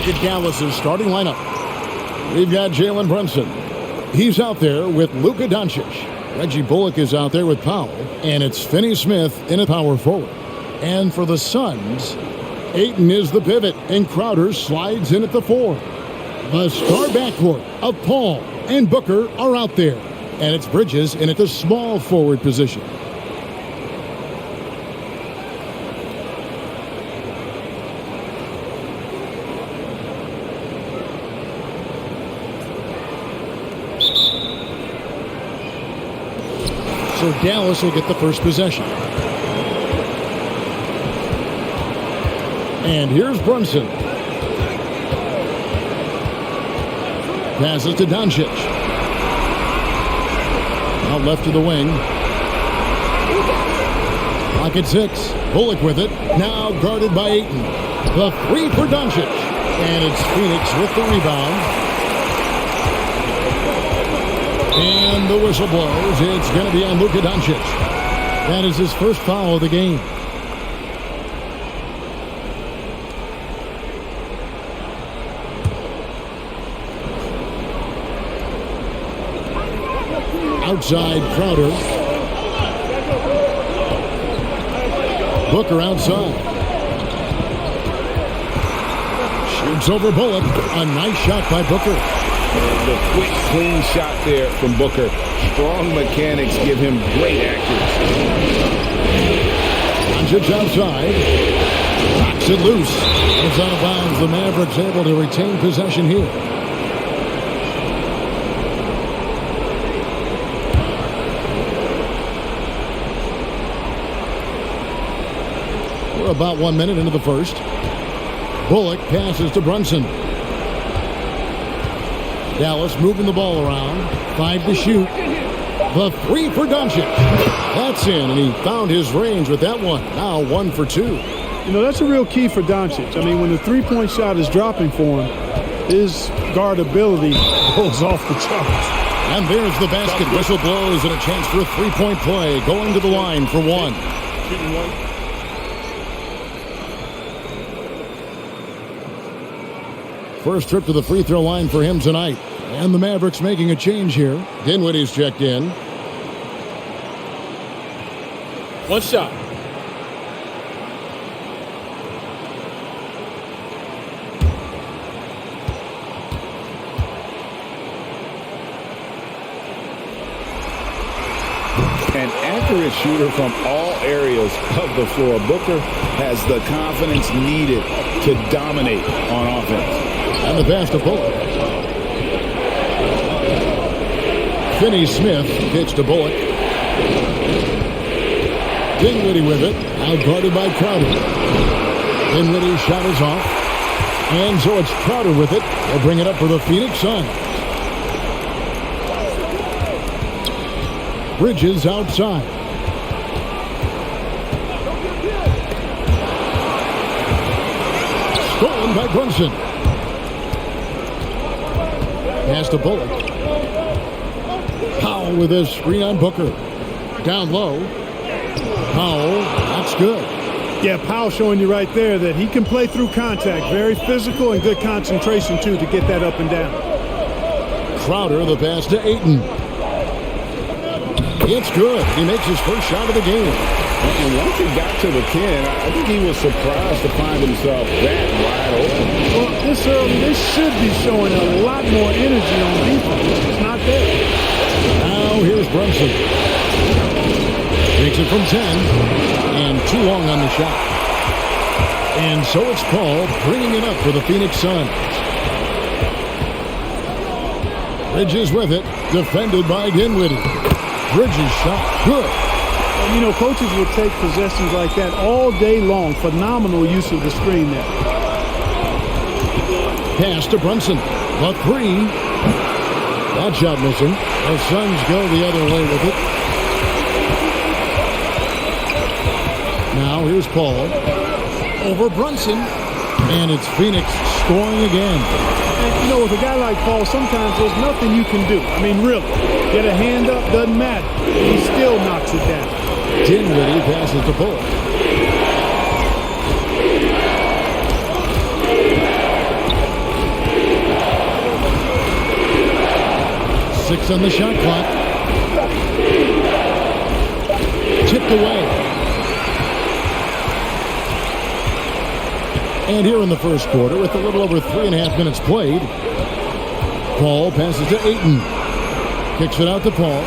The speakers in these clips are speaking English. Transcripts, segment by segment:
look at Dallas's starting lineup. We've got Jalen Brunson. He's out there with Luka Doncic. Reggie Bullock is out there with Powell. And it's Finney Smith in a power forward. And for the Suns, Ayton is the pivot, and Crowder slides in at the 4. The star backcourt of Paul and Booker are out there. And it's Bridges in at the small forward position. So Dallas will get the first possession. And here's Brunson. Passes to Doncic. Out left to the wing. Pocket 6. Bullock with it. Now guarded by Ayton. The 3 for Doncic. And it's Phoenix with the rebound. And the whistle blows. It's going to be on Luka Doncic. That is his first foul of the game. Outside, Crowder. Booker outside. Shoots over Bullock. A nice shot by Booker. The quick, clean shot there from Booker. Strong mechanics give him great accuracy. Doncic outside. Knocks it loose. It's out of bounds. The Mavericks able to retain possession here. We're about 1 minute into the first. Bullock passes to Brunson. Dallas moving the ball around. 5 to shoot. The 3 for Doncic. That's in, and he found his range with that one. Now 1 for 2. You know, that's a real key for Doncic. I mean, when the three-point shot is dropping for him, his guardability goes off the charts. And there's the basket. Whistle blows and a chance for a three-point play. Going to the line for 1. First trip to the free throw line for him tonight. And the Mavericks making a change here. Dinwiddie's checked in. One shot. An accurate shooter from all areas of the floor. Booker has the confidence needed to dominate on offense. And the pass to Bullock. Finney Smith gets to Bullock. Dinwiddie with it. Out guarded by Crowder. Dinwiddie's shot is off. And so it's Crowder with it. They'll bring it up for the Phoenix Suns. Bridges outside. Stolen by Brunson. Pass to Bullock. Powell with a screen on Booker. Down low. Powell, that's good. Yeah, Powell showing you right there that he can play through contact. Very physical and good concentration, too, to get that up and down. Crowder, the pass to Ayton. It's good. He makes his first shot of the game. And once he got to the pin, I think he was surprised to find himself that wide open. Well, this early, they should be showing a lot more energy on defense. It's not there. Now here's Brunson. Takes it from 10. And too long on the shot. And so it's Paul bringing it up for the Phoenix Suns. Bridges with it. Defended by Dinwiddie. Bridges shot good. And, you know, coaches will take possessions like that all day long. Phenomenal use of the screen there. Pass to Brunson. The 3. That shot missing. The Suns go the other way with it. Now here's Paul. Over Brunson. And it's Phoenix scoring again. And, you know, with a guy like Paul, sometimes there's nothing you can do. I mean, really. Get a hand up, doesn't matter. He still knocks it down. Dinwiddie passes to Bullock. 6 on the shot clock. Tipped away. And here in the first quarter, with a little over 3.5 minutes played, Paul passes to Ayton. Kicks it out to Paul.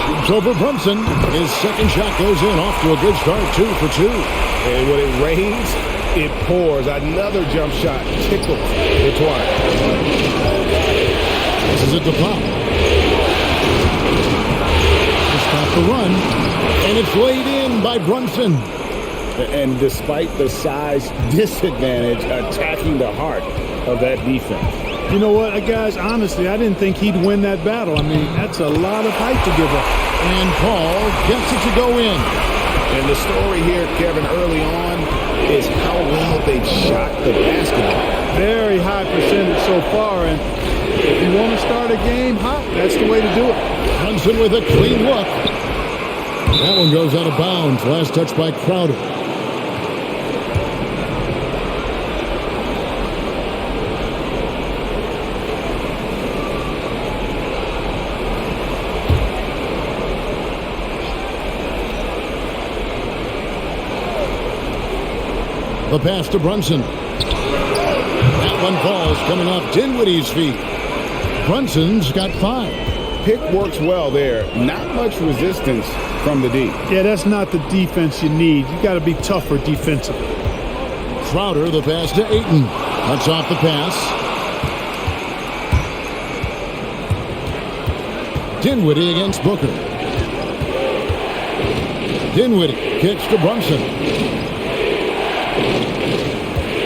Shoots over Brunson. His second shot goes in. Off to a good start. 2 for 2. And when it rains, it pours. Another jump shot tickles the twine. This is it to Paul. To stop the run. And it's laid in by Brunson. And despite the size disadvantage, attacking the heart of that defense. You know what, guys, honestly, I didn't think he'd win that battle. I mean, that's a lot of height to give up. And Paul gets it to go in. And the story here, Kevin, early on, is how well they shot the basketball. Very high percentage so far, and if you want to start a game hot, that's the way to do it. Brunson with a clean look. That one goes out of bounds. Last touch by Crowder. The pass to Brunson. That one falls, coming off Dinwiddie's feet. Brunson's got 5. Pick works well there. Not much resistance from the D. Yeah, that's not the defense you need. You got to be tougher defensively. Crowder, the pass to Ayton. Cuts off the pass. Dinwiddie against Booker. Dinwiddie kicks to Brunson.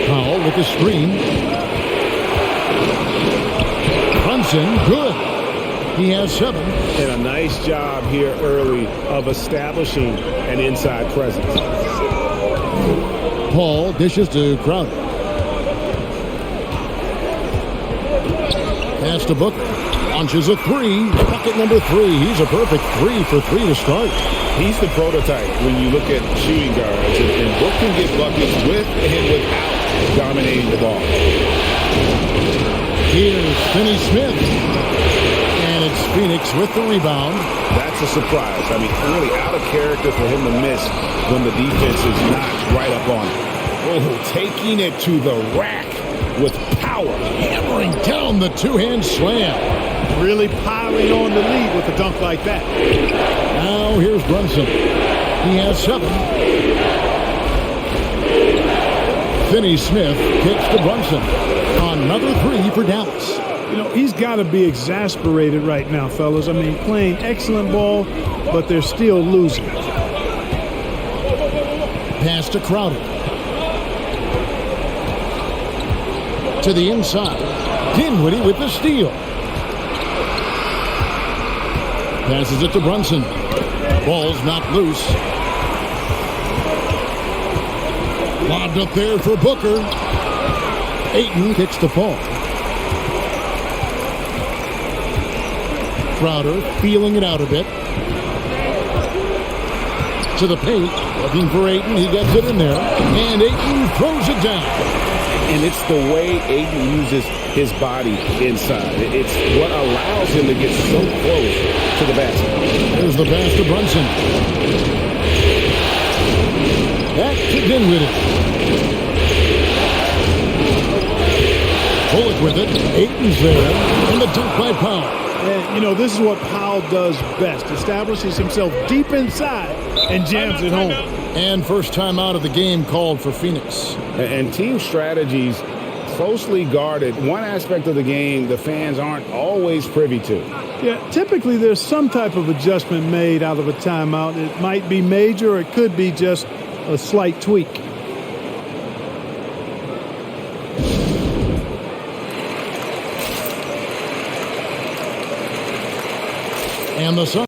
Powell with the screen. Brunson, good. He has 7. And a nice job here early of establishing an inside presence. Paul dishes to Crowder. Pass to Booker. Launches a 3. Bucket number 3. He's a perfect 3 for 3 to start. He's the prototype when you look at shooting guards. And Book can get buckets with and without dominating the ball. Here's Finney-Smith. And it's Phoenix with the rebound. That's a surprise. I mean, really out of character for him to miss when the defense is not right up on him. Oh, taking it to the rack with power. Hammering down the two-hand slam. Really piling on the lead with a dunk like that. Now here's Brunson. He has 7. Finney-Smith kicks to Brunson. Another 3 for Dallas. You know, he's got to be exasperated right now, fellas. I mean, playing excellent ball, but they're still losing. Pass to Crowder. To the inside. Dinwiddie with the steal. Passes it to Brunson. Ball's knocked loose. Lobbed up there for Booker. Ayton kicks to Paul. Crowder feeling it out a bit. To the paint. Looking for Ayton. He gets it in there. And Ayton throws it down. And it's the way Ayton uses his body inside. It's what allows him to get so close to the basket. There's the pass to Brunson. Back to Dinwiddie. Bullock with it. Ayton's there. And the dunk by Powell. And, you know, this is what Powell does best. Establishes himself deep inside and jams it home. And first time out of the game called for Phoenix. And team strategies closely guarded. One aspect of the game the fans aren't always privy to. Yeah, typically there's some type of adjustment made out of a timeout. It might be major or it could be just a slight tweak. And the Suns.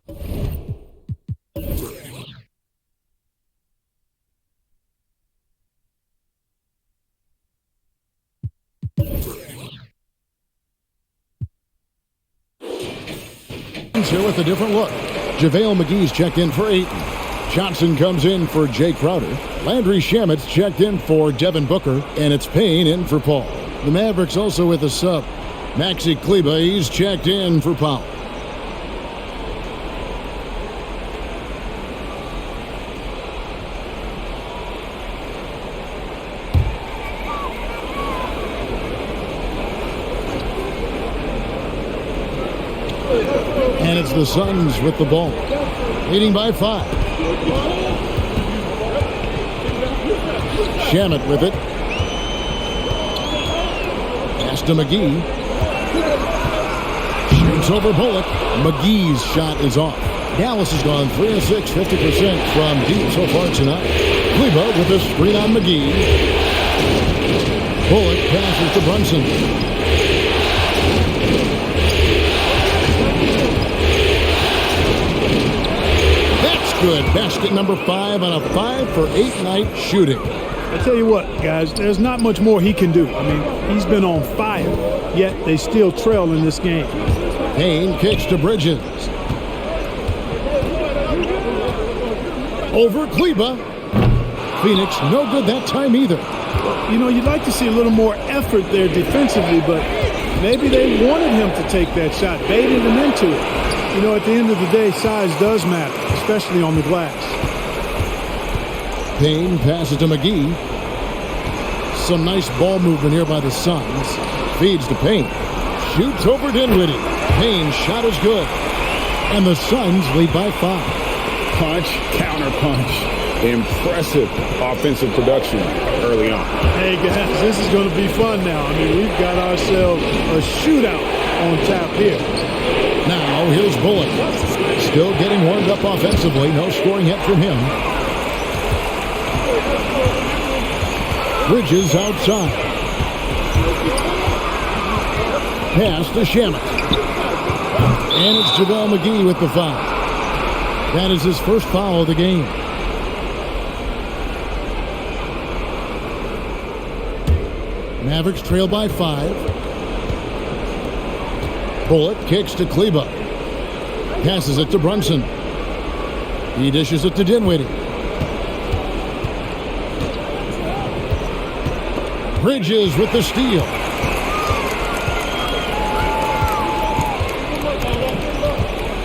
Here with a different look. JaVale McGee's checked in for Ayton. Johnson comes in for Jay Crowder. Landry Shamet's checked in for Devin Booker. And it's Payne in for Paul. The Mavericks also with a sub. Maxi Kleber, he's checked in for Powell. And it's the Suns with the ball, leading by 5. Shamet with it. Pass to McGee. Shoots over Bullock. McGee's shot is off. Dallas has gone 3 of 6, 50% from deep so far tonight. Kleber with a screen on McGee. Bullock passes to Brunson. Good. Basket number 5 on a 5 for 8 night shooting. I tell you what, guys, there's not much more he can do. I mean, he's been on fire, yet they still trail in this game. Payne kicks to Bridges. Over Kleber. Phoenix, no good that time either. You know, you'd like to see a little more effort there defensively, but maybe they wanted him to take that shot, baited him into it. You know, at the end of the day, size does matter, especially on the glass. Payne passes to McGee. Some nice ball movement here by the Suns. Feeds to Payne. Shoots over Dinwiddie. Payne's shot is good. And the Suns lead by 5. Punch, counter punch. Impressive offensive production early on. Hey, guys, this is going to be fun now. I mean, we've got ourselves a shootout on tap here. Now, here's Bullock. Still getting warmed up offensively. No scoring yet from him. Bridges outside. Pass to Shamet. And it's JaVale McGee with the foul. That is his first foul of the game. Mavericks trail by 5. Bullock kicks to Kleber. Passes it to Brunson. He dishes it to Dinwiddie. Bridges with the steal.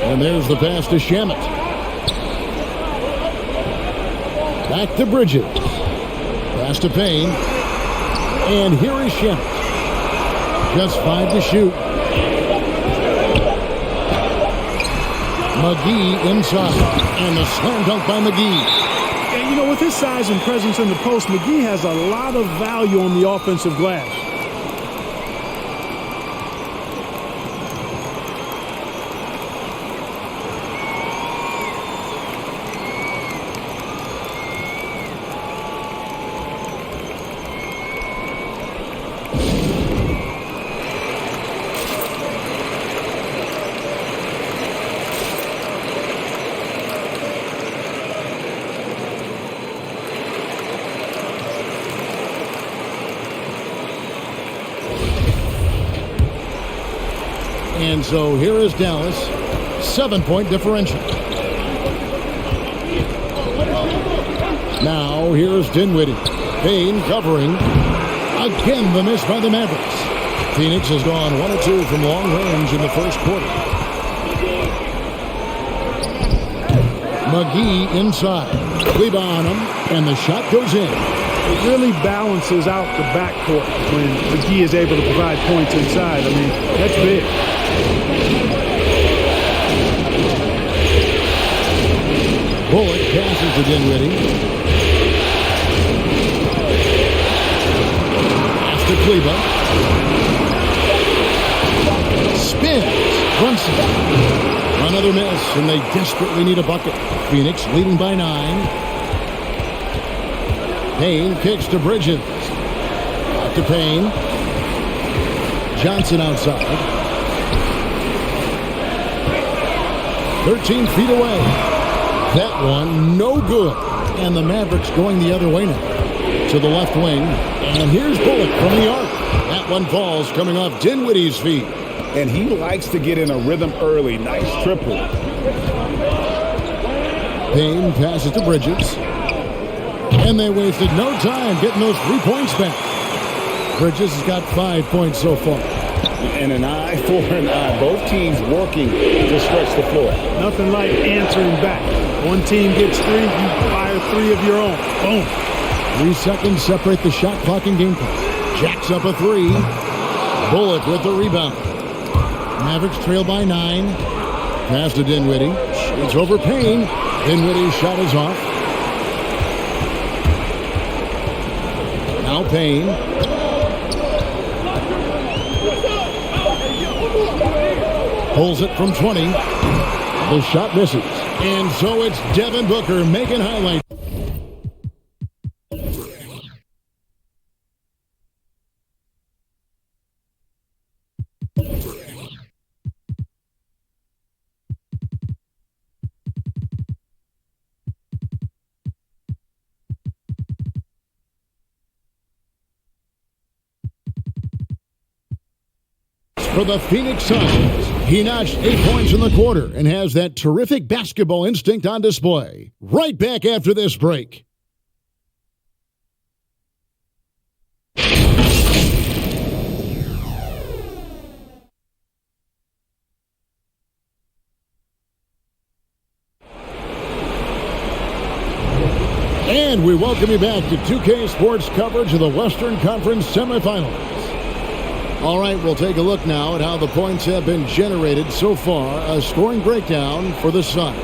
And there's the pass to Shamet. Back to Bridges. Pass to Payne. And here is Shamet. Just 5 to shoot. McGee inside. And the slam dunk by McGee. And, you know, with his size and presence in the post, McGee has a lot of value on the offensive glass. And so here is Dallas, 7-point differential. Now here's Dinwiddie. Payne covering. Again the miss by the Mavericks. Phoenix has gone 1 of 2 from long range in the first quarter. McGee inside. Kleber on him, and the shot goes in. It really balances out the backcourt when McGee is able to provide points inside. I mean, that's big. Bullock passes to Dinwiddie. Pass to Kleber. Spins. Brunson. Another miss, and they desperately need a bucket. Phoenix leading by 9. Payne kicks to Bridges. Back to Payne. Johnson outside. 13 feet away. That one, no good. And the Mavericks going the other way now. To the left wing. And here's Bullock from the arc. That one falls coming off Dinwiddie's feet. And he likes to get in a rhythm early. Nice triple. Payne passes to Bridges. And they wasted no time getting those 3 points back. Bridges has got 5 points so far. And an eye for an eye. Both teams working to stretch the floor. Nothing like answering back. One team gets 3, you fire 3 of your own. Boom. 3 seconds separate the shot clock and game clock. Jacks up a 3. Bullock with the rebound. Mavericks trail by 9. Pass to Dinwiddie. It's over Payne. Dinwiddie's shot is off. Now Payne. Pulls it from 20. The shot misses. And so it's Devin Booker making highlights. For the Phoenix Suns, he notched 8 points in the quarter and has that terrific basketball instinct on display. Right back after this break. And we welcome you back to 2K Sports coverage of the Western Conference semifinals. All right, we'll take a look now at how the points have been generated so far. A scoring breakdown for the Suns.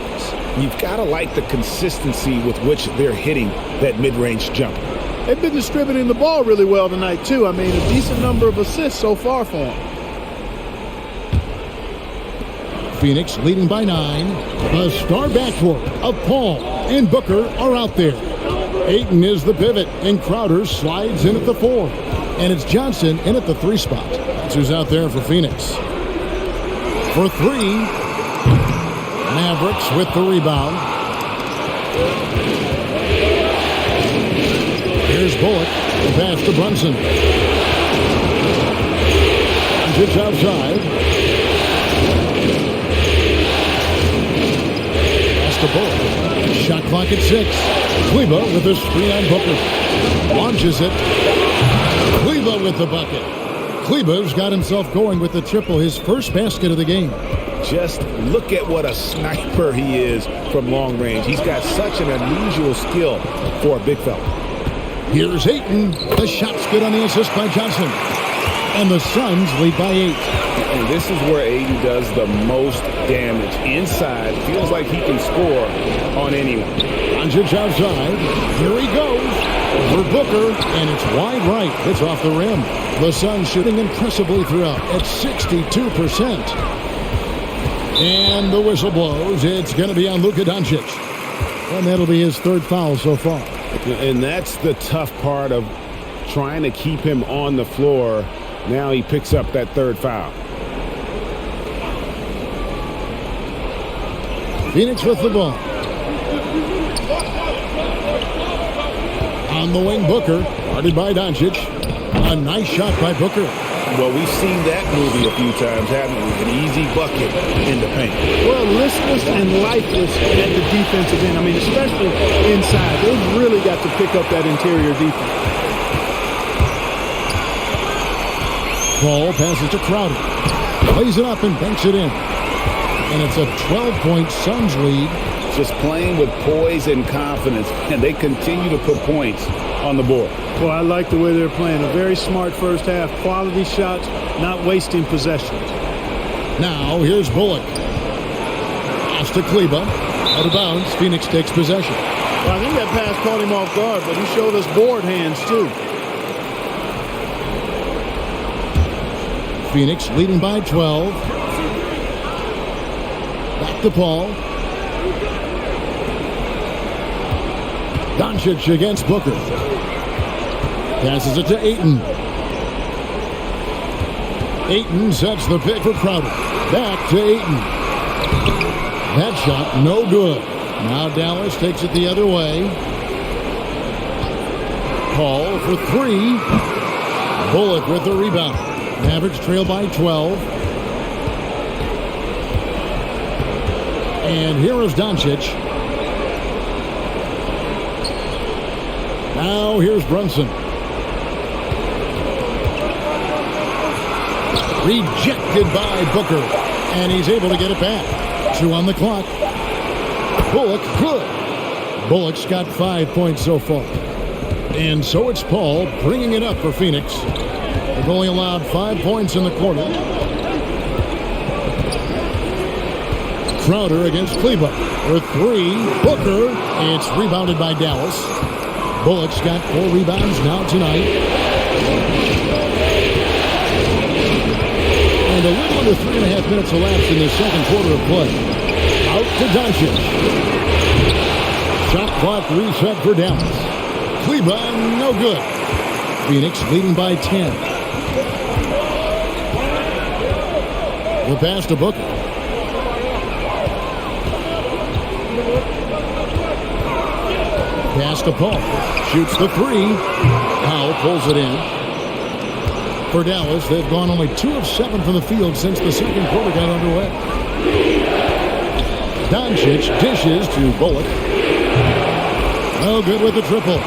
You've got to like the consistency with which they're hitting that mid-range jumper. They've been distributing the ball really well tonight, too. I mean, a decent number of assists so far for them. Phoenix leading by 9. The star backcourt of Paul and Booker are out there. Ayton is the pivot, and Crowder slides in at the 4. And it's Johnson in at the 3 spot. That's who's out there for Phoenix. For 3, Mavericks with the rebound. Here's Bullock. The pass to Brunson. It's outside. Pass to Bullock. Shot clock at 6. Kleba with a screen on Booker. Launches it. Kleba with the bucket. Kleba's got himself going with the triple, his first basket of the game. Just look at what a sniper he is from long range. He's got such an unusual skill for a big fella. Here's Ayton. The shot's good on the assist by Johnson. And the Suns lead by 8. And this is where Ayton does the most damage. Inside, feels like he can score on anyone. Doncic outside. Here he goes. For Booker, and it's wide right. It's off the rim. The Suns shooting impressively throughout at 62%. And the whistle blows. It's going to be on Luka Doncic. And that'll be his 3rd foul so far. And that's the tough part of trying to keep him on the floor. Now he picks up that 3rd foul. Phoenix with the ball. On the wing, Booker, guarded by Doncic. A nice shot by Booker. Well, we've seen that movie a few times, haven't we? An easy bucket in the paint. Well, listless and lifeless at the defensive end. I mean, especially inside. They've really got to pick up that interior defense. Ball passes to Crowder. Plays it up and banks it in. And it's a 12-point Suns lead. Just playing with poise and confidence, and they continue to put points on the board. Well, I like the way they're playing. A very smart first half. Quality shots, not wasting possessions. Now, here's Bullock. Pass to Kleba. Out of bounds, Phoenix takes possession. Well, I think that pass caught him off guard, but he showed us board hands, too. Phoenix leading by 12. Back to Paul. Doncic against Booker. Passes it to Ayton. Ayton sets the pick for Crowder. Back to Ayton. That shot no good. Now Dallas takes it the other way. Paul for 3. Bullock with the rebound. Mavericks trail by 12. And here is Doncic. Now here's Brunson. Rejected by Booker. And he's able to get it back. 2 on the clock. Bullock, good. Bullock's got 5 points so far. And so it's Paul bringing it up for Phoenix. They've only allowed 5 points in the quarter. Crowder against Kleba for 3. Booker. It's rebounded by Dallas. Bullock's got 4 rebounds now tonight. And a little under 3.5 minutes elapsed in the second quarter of play. Out to Doncic. Shot clock reset for Dallas. Kleba, no good. Phoenix leading by 10. The pass to Booker. Pass to Paul. Shoots the 3. Powell pulls it in. For Dallas, they've gone only 2 of 7 from the field since the second quarter got underway. Doncic dishes to Bullock. No good with the triple.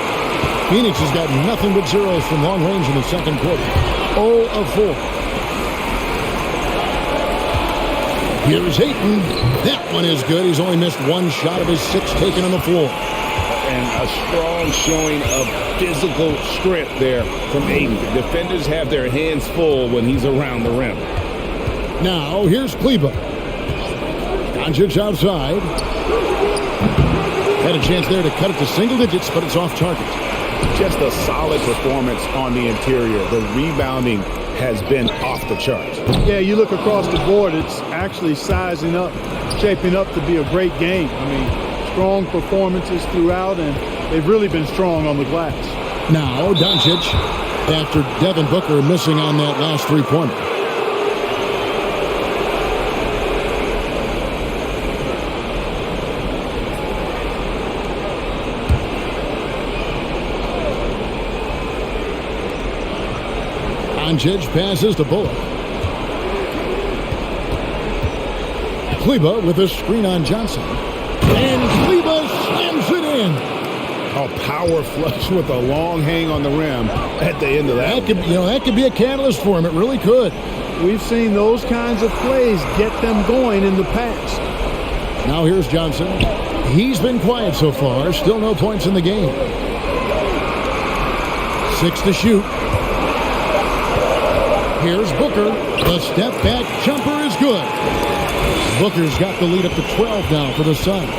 Phoenix has got nothing but zeros from long range in the second quarter. 0 of 4. Here's Ayton. That one is good. He's only missed 1 shot of his 6 taken on the floor. And a strong showing of physical strength there from Ayton. Defenders have their hands full when he's around the rim. Now, here's Kleba. Doncic outside. Had a chance there to cut it to single digits, but it's off target. Just a solid performance on the interior. The rebounding has been off the charts. Yeah, you look across the board, it's actually sizing up, shaping up to be a great game. I mean, strong performances throughout, and they've really been strong on the glass. Now, Doncic, after Devin Booker missing on that last three-pointer. Doncic passes to Bullock. Kleba with a screen on Johnson. And Kleba slams it in. A power flush with a long hang on the rim at the end of that. That could be a catalyst for him. It really could. We've seen those kinds of plays get them going in the past. Now here's Johnson. He's been quiet so far. Still no points in the game. 6 to shoot. Here's Booker. The step back jumper is good. Booker's got the lead up to 12 now for the Suns.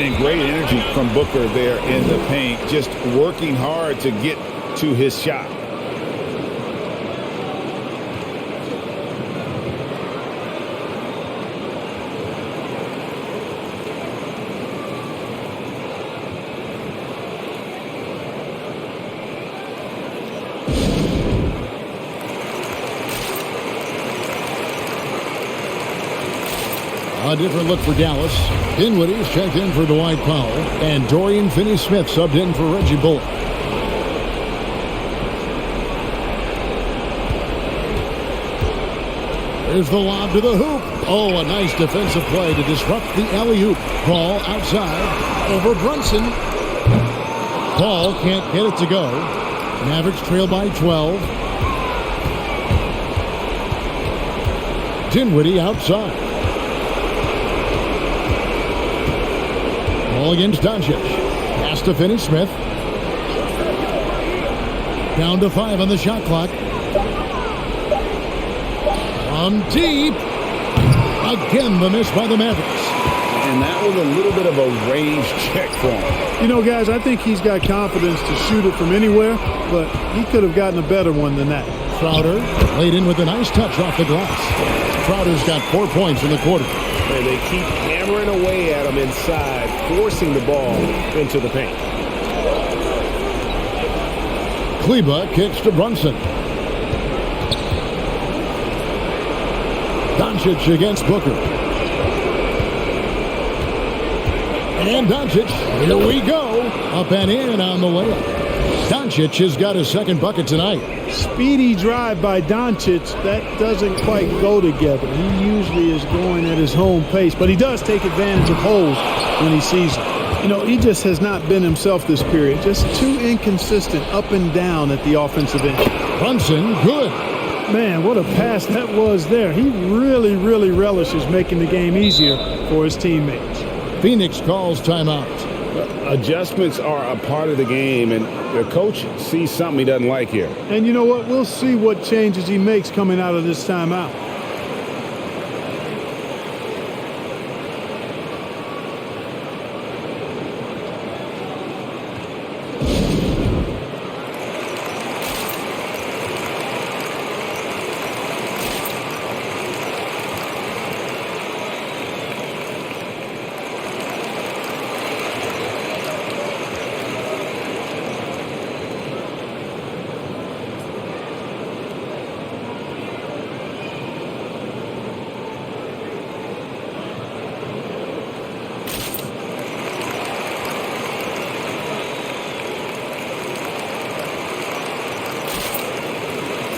And great energy from Booker there in the paint. Just working hard to get to his shot. A different look for Dallas. Dinwiddie's checked in for Dwight Powell. And Dorian Finney-Smith subbed in for Reggie Bullock. There's the lob to the hoop. Oh, a nice defensive play to disrupt the alley-oop. Ball outside over Brunson. Paul can't get it to go. Mavericks trail by 12. Dinwiddie outside. Ball against Doncic. Pass to Finney-Smith. Down to 5 on the shot clock. From deep. Again, the miss by the Mavericks. And that was a little bit of a range check for him. You know, guys, I think he's got confidence to shoot it from anywhere, but he could have gotten a better one than that. Crowder laid in with a nice touch off the glass. Crowder's got 4 points in the quarter. And they keep hammering away at him inside, forcing the ball into the paint. Kleba kicks to Brunson. Doncic against Booker. And Doncic, here we go. Up and in on the layup. Doncic has got his second bucket tonight. Speedy drive by Doncic. That doesn't quite go together. He usually is going at his home pace, but he does take advantage of holes when he sees them. You know, he just has not been himself this period. Just too inconsistent up and down at the offensive end. Brunson, good. Man, what a pass that was there. He really, really relishes making the game easier for his teammates. Phoenix calls timeout. Adjustments are a part of the game, and the coach sees something he doesn't like here. And you know what? We'll see what changes he makes coming out of this timeout.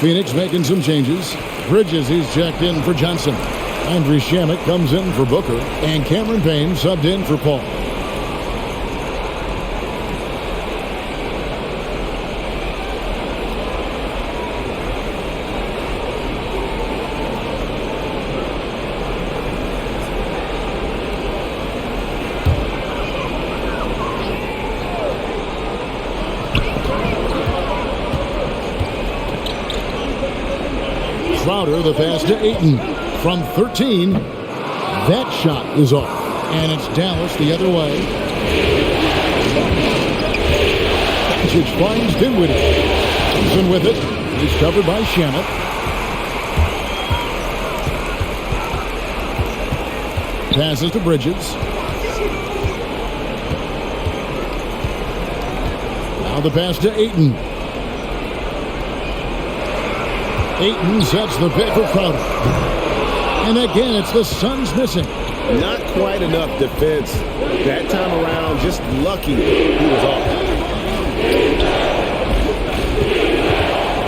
Phoenix making some changes. Bridges, he's checked in for Johnson. Andrew Shamet comes in for Booker. And Cameron Payne subbed in for Paul. Crowder, the pass to Ayton. From 13, that shot is off. And it's Dallas the other way. Doncic finds Dinwiddie. Thompson with it. He's covered by Shamet. Passes to Bridges. Now the pass to Ayton. Ayton sets the pick for Crowder. And again, it's the Suns missing. Not quite enough defense. That time around, just lucky he was off.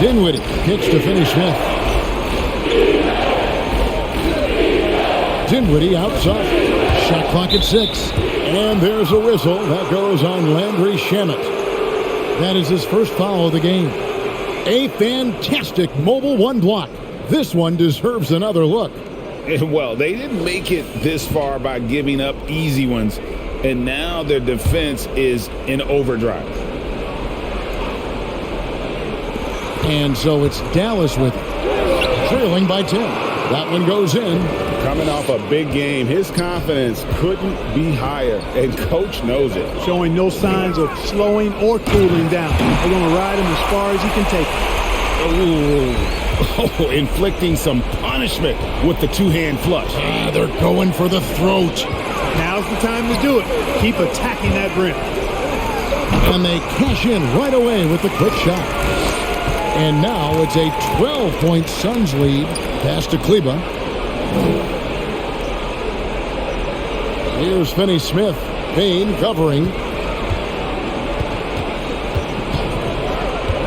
Dinwiddie kicks to Finney Smith. Dinwiddie outside. Shot clock at 6. And there's a whistle. That goes on Landry Shamet. That is his first foul of the game. A fantastic mobile one block. This one deserves another look. Well, they didn't make it this far by giving up easy ones, and now their defense is in overdrive. And so it's Dallas with it, trailing by 10. That one goes in. Coming off a big game, his confidence couldn't be higher, and coach knows it. Showing no signs of slowing or cooling down. They're going to ride him as far as he can take him. Oh, inflicting some punishment with the two-hand flush. They're going for the throat. Now's the time to do it. Keep attacking that rim. And they cash in right away with the quick shot. And now it's a 12-point Suns lead. Pass to Kleba. Here's Finney Smith. Payne covering.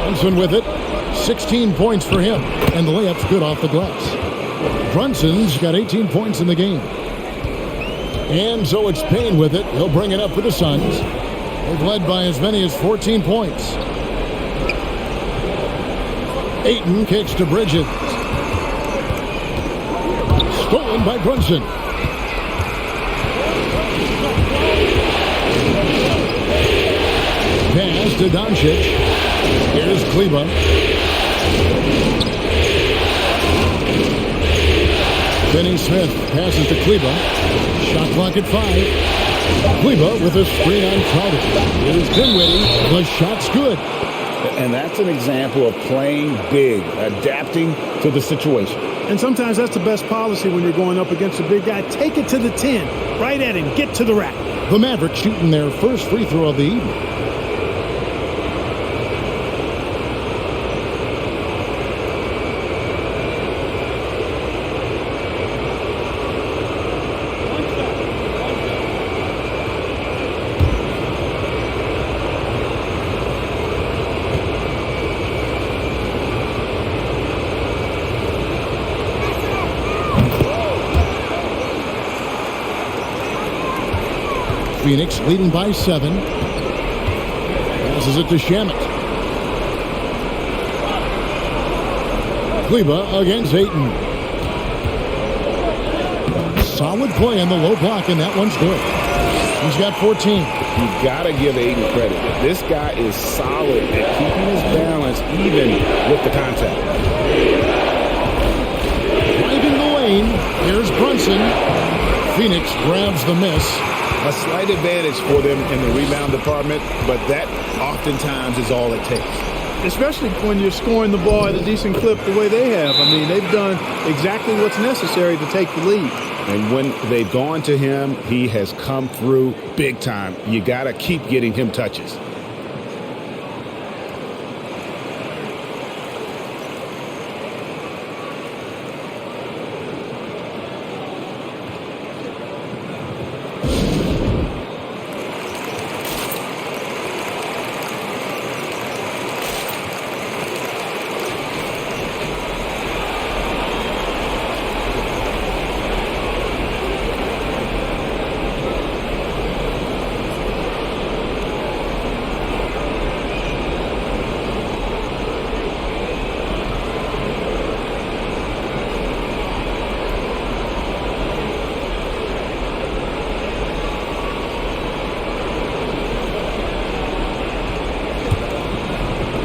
Brunson with it. 16 points for him. And the layup's good off the glass. Brunson's got 18 points in the game. And so it's Payne with it. He'll bring it up for the Suns. They've led by as many as 14 points. Ayton kicks to Bridges. Stolen by Brunson. Pass to Doncic. Here's Kleba. Finney Smith passes to Kleba. Shot clock at 5. Kleba with a screen on Crowder. Here's Dinwiddie. The shot's good. And that's an example of playing big, adapting to the situation. And sometimes that's the best policy when you're going up against a big guy. Take it to the 10. Right at him. Get to the rack. The Mavericks shooting their first free throw of the evening. Phoenix leading by 7. Passes it to Shamet. Kleba against Ayton. Solid play on the low block, and that one's good. He's got 14. You got to give Ayton credit. This guy is solid at keeping his balance even with the contact. Driving the lane. Here's Brunson. Phoenix grabs the miss. A slight advantage for them in the rebound department, but that oftentimes is all it takes. Especially when you're scoring the ball at a decent clip the way they have. I mean, they've done exactly what's necessary to take the lead. And when they've gone to him, he has come through big time. You got to keep getting him touches.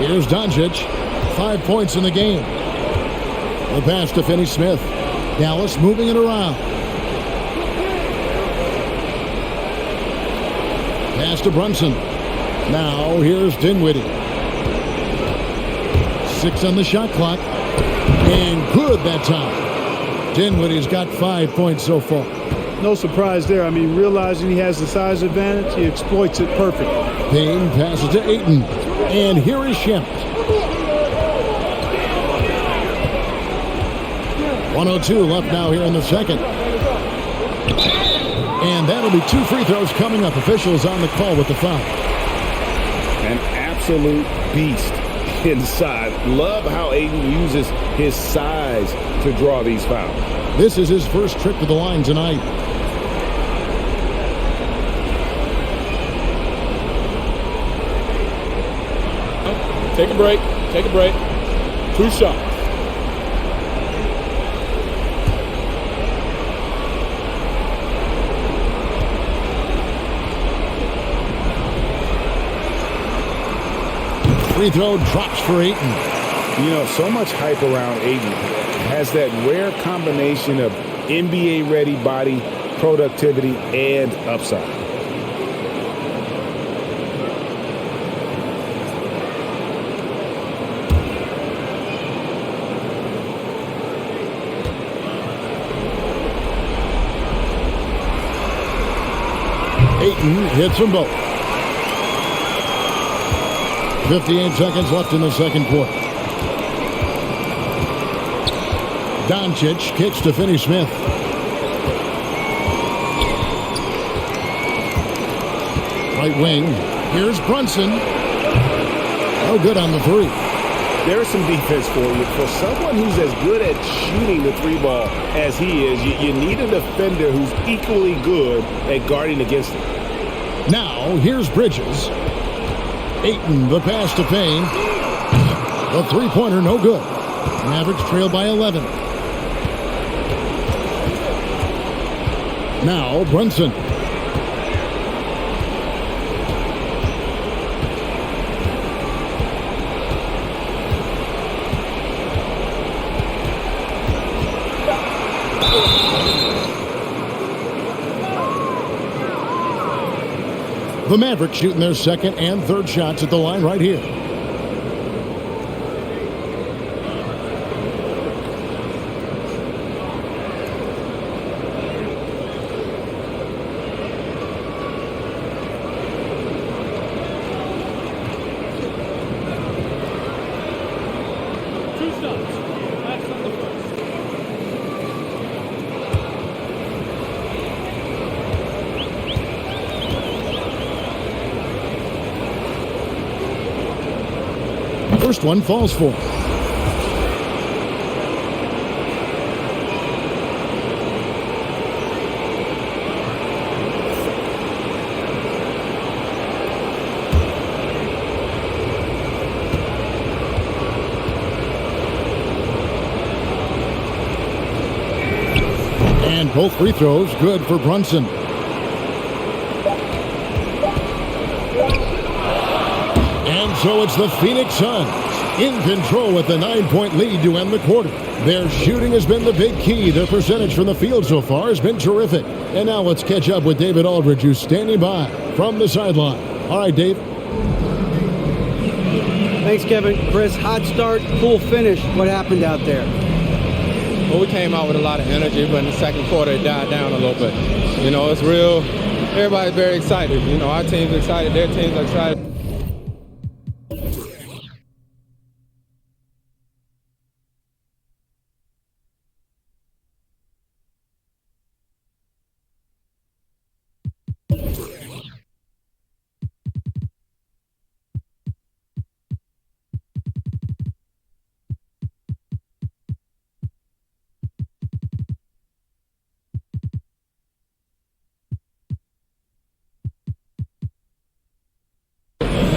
Here's Doncic. 5 points in the game. The pass to Finney-Smith. Dallas moving it around. Pass to Brunson. Now here's Dinwiddie. 6 on the shot clock. And good that time. Dinwiddie's got 5 points so far. No surprise there. I mean, realizing he has the size advantage, he exploits it perfectly. Payne passes to Ayton. And here is Shemp. 1:02 left now here in the second. And that'll be 2 free throws coming up. Officials on the call with the foul. An absolute beast inside. Love how Ayton uses his size to draw these fouls. This is his first trip to the line tonight. Take a break. Take a break. 2 shots. Free throw drops for Ayton. You know, so much hype around Ayton. Has that rare combination of NBA-ready body, productivity, and upside. Ayton hits them both. 58 seconds left in the second quarter. Doncic kicks to Finney-Smith. Right wing. Here's Brunson. No good on the three. There's some defense for you. For someone who's as good at shooting the 3 ball as he is, you need a defender who's equally good at guarding against him. Now, here's Bridges. Ayton, the pass to Payne. The three-pointer, no good. Mavericks trail by 11. Now, Brunson. The Mavericks shooting their second and third shots at the line right here. First one falls for. And both free throws good for Brunson. And so it's the Phoenix Suns in control with the 9-point lead to end the quarter. Their shooting has been the big key. Their percentage from the field so far has been terrific. And now let's catch up with David Aldridge, who's standing by from the sideline. All right, Dave. Thanks, Kevin. Chris, hot start, cool finish. What happened out there? Well, we came out with a lot of energy, but in the second quarter it died down a little bit. You know, it's real. Everybody's very excited. You know, our team's excited, their team's excited.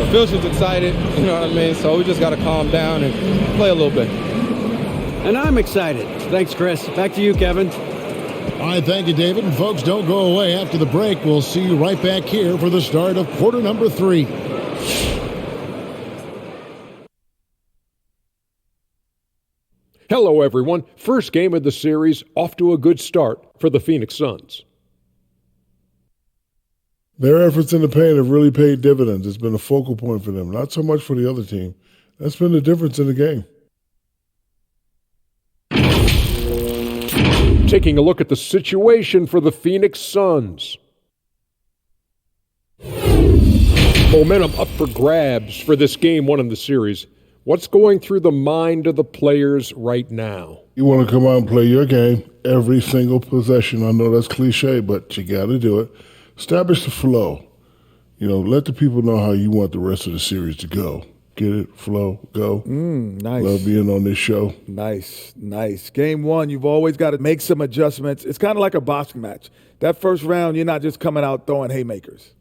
Officials excited, you know what I mean? So we just got to calm down and play a little bit. And I'm excited. Thanks, Chris. Back to you, Kevin. All right, thank you, David. And folks, don't go away. After the break, we'll see you right back here for the start of quarter number 3. Hello, everyone. First game of the series, off to a good start for the Phoenix Suns. Their efforts in the paint have really paid dividends. It's been a focal point for them, not so much for the other team. That's been the difference in the game. Taking a look at the situation for the Phoenix Suns. Momentum up for grabs for this game 1 in the series. What's going through the mind of the players right now? You want to come out and play your game every single possession. I know that's cliche, but you got to do it. Establish the flow. You know, let the people know how you want the rest of the series to go. Get it? Flow, go. Nice. Love being on this show. Nice. Game 1, you've always got to make some adjustments. It's kind of like a boxing match. That first round, you're not just coming out throwing haymakers.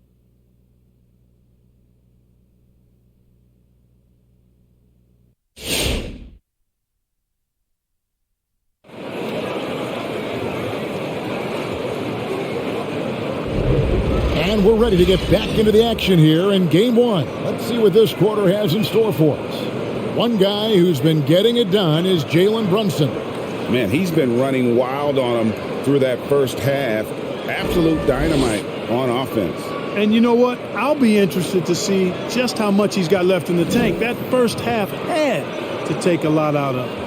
And we're ready to get back into the action here in game 1. Let's see what this quarter has in store for us. One guy who's been getting it done is Jalen Brunson. Man, he's been running wild on him through that first half. Absolute dynamite on offense. And you know what? I'll be interested to see just how much he's got left in the tank. That first half had to take a lot out of him.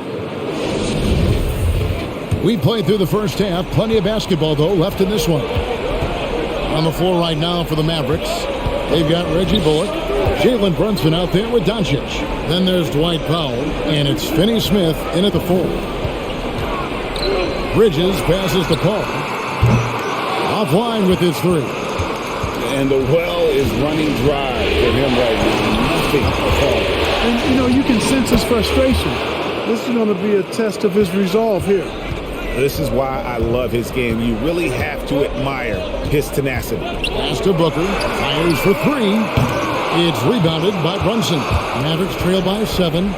We played through the first half. Plenty of basketball, though, left in this one. On the floor right now for the Mavericks, they've got Reggie Bullock, Jalen Brunson out there with Doncic. Then there's Dwight Powell, and it's Finney Smith in at the 4. Bridges passes to Paul. Offline with his 3. And the well is running dry for him right now. Nothing at all. And, you know, you can sense his frustration. This is going to be a test of his resolve here. This is why I love his game. You really have to admire his tenacity. Pass to Booker. Fires for 3. It's rebounded by Brunson. Mavericks trail by 7.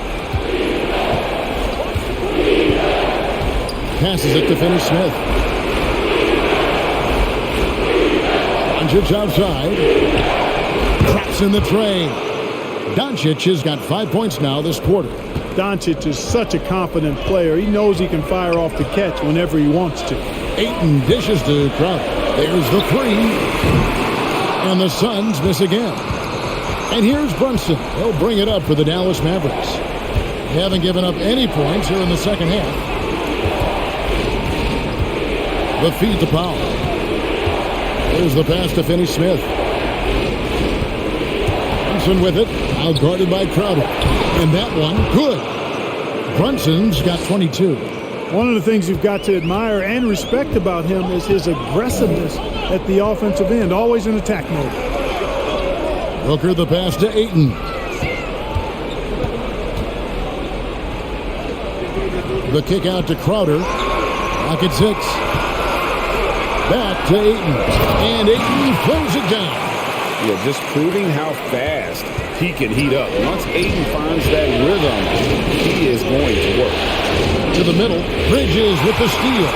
Passes it to Finney Smith. Doncic outside. Traps in the tray. Doncic has got 5 points now this quarter. Doncic is such a confident player. He knows he can fire off the catch whenever he wants to. Ayton dishes to Crowder. There's the 3. And the Suns miss again. And here's Brunson. He'll bring it up for the Dallas Mavericks. They haven't given up any points here in the second half. The feed to Powell. There's the pass to Finney Smith. Brunson with it. Out guarded by Crowder. And that one, good. Brunson's got 22. One of the things you've got to admire and respect about him is his aggressiveness at the offensive end, always in attack mode. Booker the pass to Ayton. The kick out to Crowder. Rocket 6. Back to Ayton. And Ayton throws it down. Yeah, just proving how fast he can heat up. Once Ayton finds that rhythm, he is going to work. To the middle, Bridges with the steal.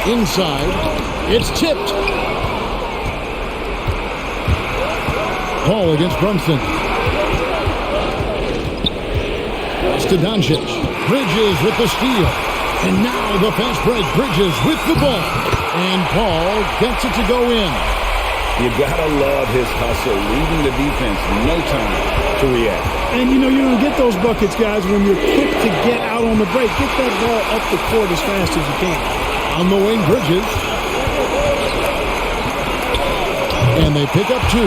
Inside. It's tipped. Paul against Brunson. It's to Doncic. Bridges with the steal. And now the fast break. Bridges with the ball. And Paul gets it to go in. You gotta love his hustle, leaving the defense no time to react. And you know you're going to get those buckets, guys, when you're quick to get out on the break. Get that ball up the court as fast as you can. On the wing, Bridges. And they pick up 2.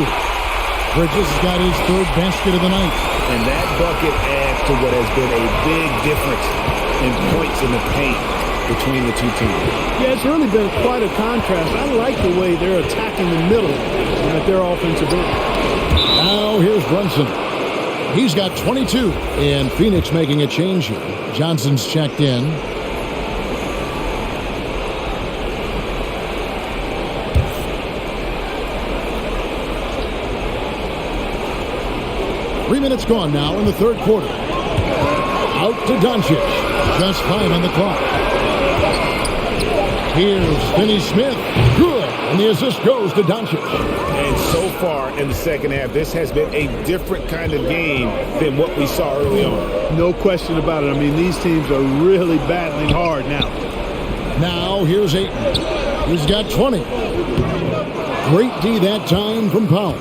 Bridges has got his 3rd basket of the night. And that bucket adds to what has been a big difference in points in the paint between the two teams. Yeah, it's really been quite a contrast. I like the way they're attacking the middle at their offensive end. Now here's Brunson. He's got 22. And Phoenix making a change here. Johnson's checked in. Three minutes gone now in the 3rd quarter. Out to Doncic. Just 5 on the clock. Here's Finney Smith. Good. And the assist goes to Doncic. And so far in the second half, this has been a different kind of game than what we saw early on. No question about it. I mean, these teams are really battling hard now. Now here's Ayton. He's got 20. Great D that time from Powell.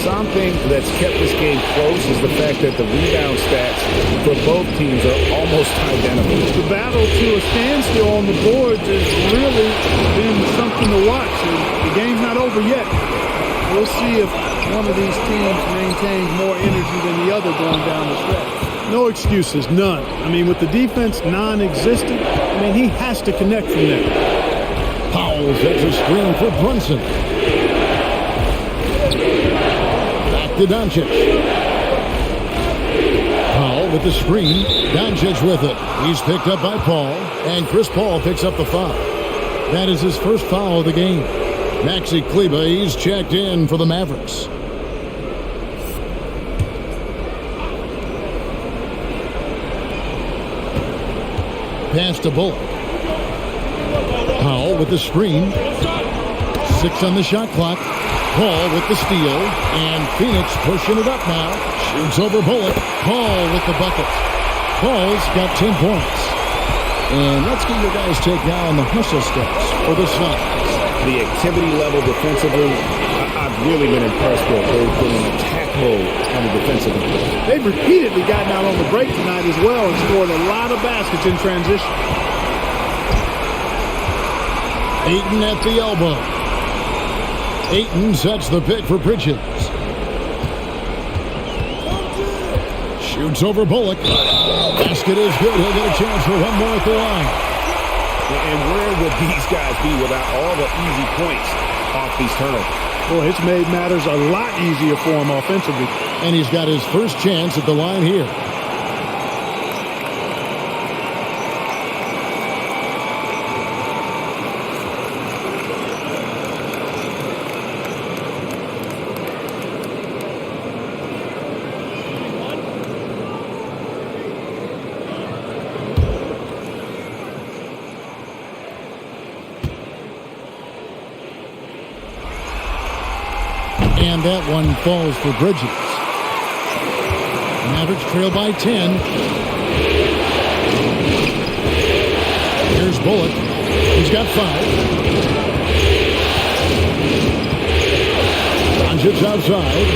Something that's kept this game close is the fact that the rebound stats for both teams are almost identical. The battle to a standstill on the boards has really been something to watch. And the game's not over yet. We'll see if one of these teams maintains more energy than the other going down the stretch. No excuses, none. I mean, with the defense non-existent, I mean, he has to connect from there. Powell sets a screen for Brunson. To Doncic. Powell with the screen. Doncic with it. He's picked up by Paul. And Chris Paul picks up the foul. That is his first foul of the game. Maxi Kleber, he's checked in for the Mavericks. Pass to Bullock. Powell with the screen. 6 on the shot clock. Paul with the steal, and Phoenix pushing it up now. Shoots over Bullock. Paul with the bucket. Paul's got 10 points. And let's get your guys' take now on the hustle steps for the Suns. The activity level defensively, I've really been impressed with. They've been in attack mode on the defensive end. They've repeatedly gotten out on the break tonight as well and scored a lot of baskets in transition. Ayton at the elbow. Ayton sets the pick for Bridges. Shoots over Bullock. Basket is good. He'll get a chance for one more at the line. And where would these guys be without all the easy points off these turnovers? Boy, it's made matters a lot easier for him offensively. And he's got his first chance at the line here. And that one falls for Bridges. Mavericks trail by 10. Here's Bullock. He's got 5. Doncic outside.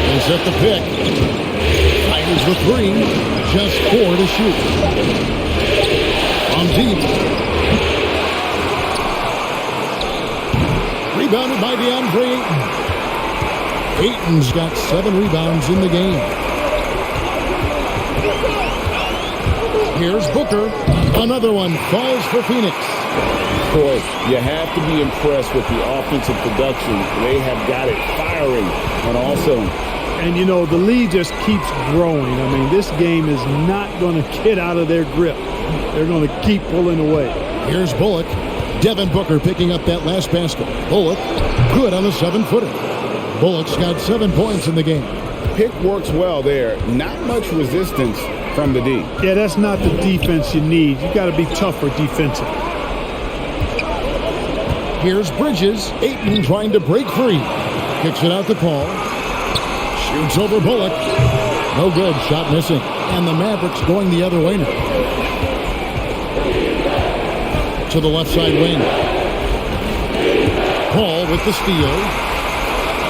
They set the pick. Fires the 3. Just 4 to shoot. On deep. Rebounded by DeAndre Ayton. Ayton's got 7 rebounds in the game. Here's Booker. Another one falls for Phoenix. Boy, you have to be impressed with the offensive production. They have got it firing on all cylinders. And, you know, the lead just keeps growing. I mean, this game is not going to get out of their grip. They're going to keep pulling away. Here's Bullock. Devin Booker picking up that last basket. Bullock, good on the 7-footer. Bullock's got 7 points in the game. pick works well there. Not much resistance from the D. Yeah, that's not the defense you need. You got to be tougher defensive. Here's Bridges. Ayton trying to break free. Kicks it out to Paul. Shoots over Bullock. No good. Shot missing. And the Mavericks going the other way now. To the left side wing. Paul with the steal.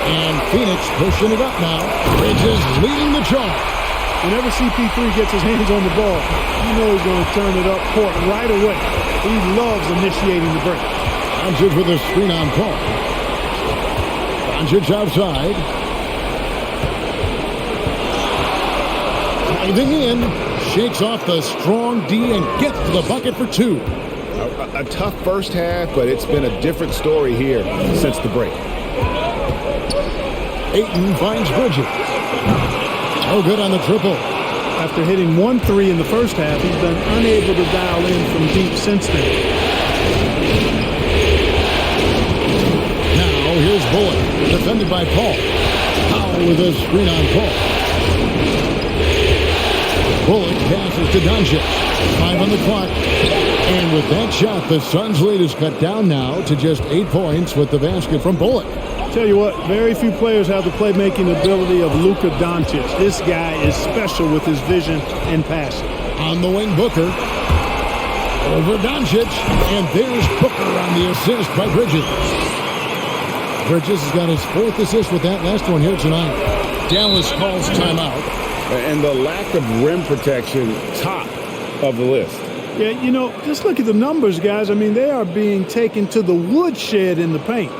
And Phoenix pushing it up now. Bridges leading the charge. Whenever CP3 gets his hands on the ball, you know he's going to turn it up court right away. He loves initiating the break. Doncic with a screen on Paul. Doncic outside. Driving in. Shakes off the strong D and gets to the bucket for two. A tough first half, but it's been a different story here since the break. Ayton finds Bridges. No good on the triple. After hitting 1 3 in the first half, he's been unable to dial in from deep since then. Now here's Bullock, defended by Paul. Powell with a screen on Paul. Bullock passes to Doncic. 5 on the clock. And with that shot, the Suns' lead is cut down now to just 8 points with the basket from Bullock. Tell you what, very few players have the playmaking ability of Luka Doncic. This guy is special with his vision and passing. On the wing, Booker. Over Doncic. And there's Booker on the assist by Bridges. Bridges has got his 4th assist with that last one here tonight. Dallas calls timeout. And the lack of rim protection, top of the list. Yeah, you know, just look at the numbers, guys. I mean, they are being taken to the woodshed in the paint.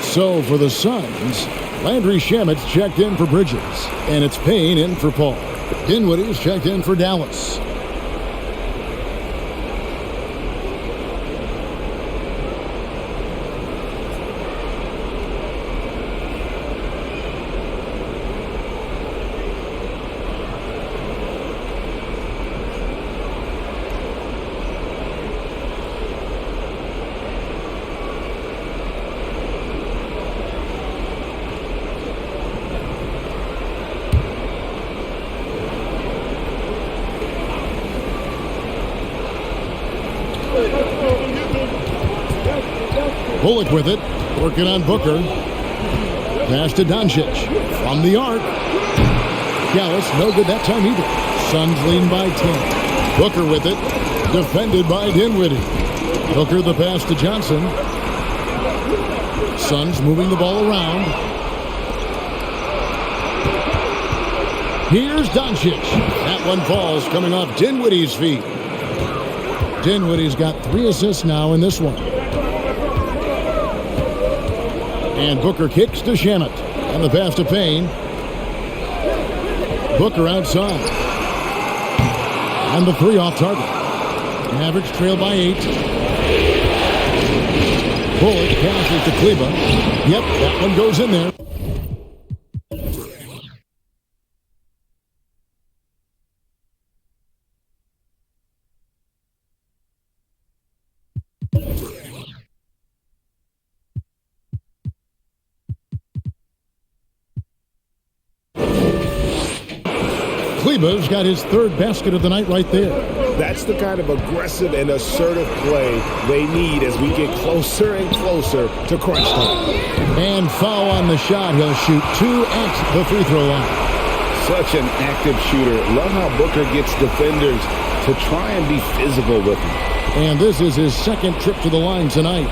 So for the Suns, Landry Shamet's checked in for Bridges, and it's Payne in for Paul. Dinwiddie's checked in for Dallas. Bullock with it, working on Booker. Pass to Doncic from the arc. Dallas, no good that time either. Suns lean by 10. Booker with it, defended by Dinwiddie. Booker the pass to Johnson. Suns moving the ball around. Here's Doncic. That one falls, coming off Dinwiddie's feet. Dinwiddie's got 3 assists now in this one. And Booker kicks to Shamet. And the pass to Payne. Booker outside. And the 3 off target. Mavericks trail by 8. Bullock passes to Kleba. Yep, that one goes in there. Kleba's got his 3rd basket of the night right there. That's the kind of aggressive and assertive play they need as we get closer and closer to crunch time. And foul on the shot. He'll shoot 2 at the free throw line. Such an active shooter. Love how Booker gets defenders to try and be physical with him. And this is his 2nd trip to the line tonight.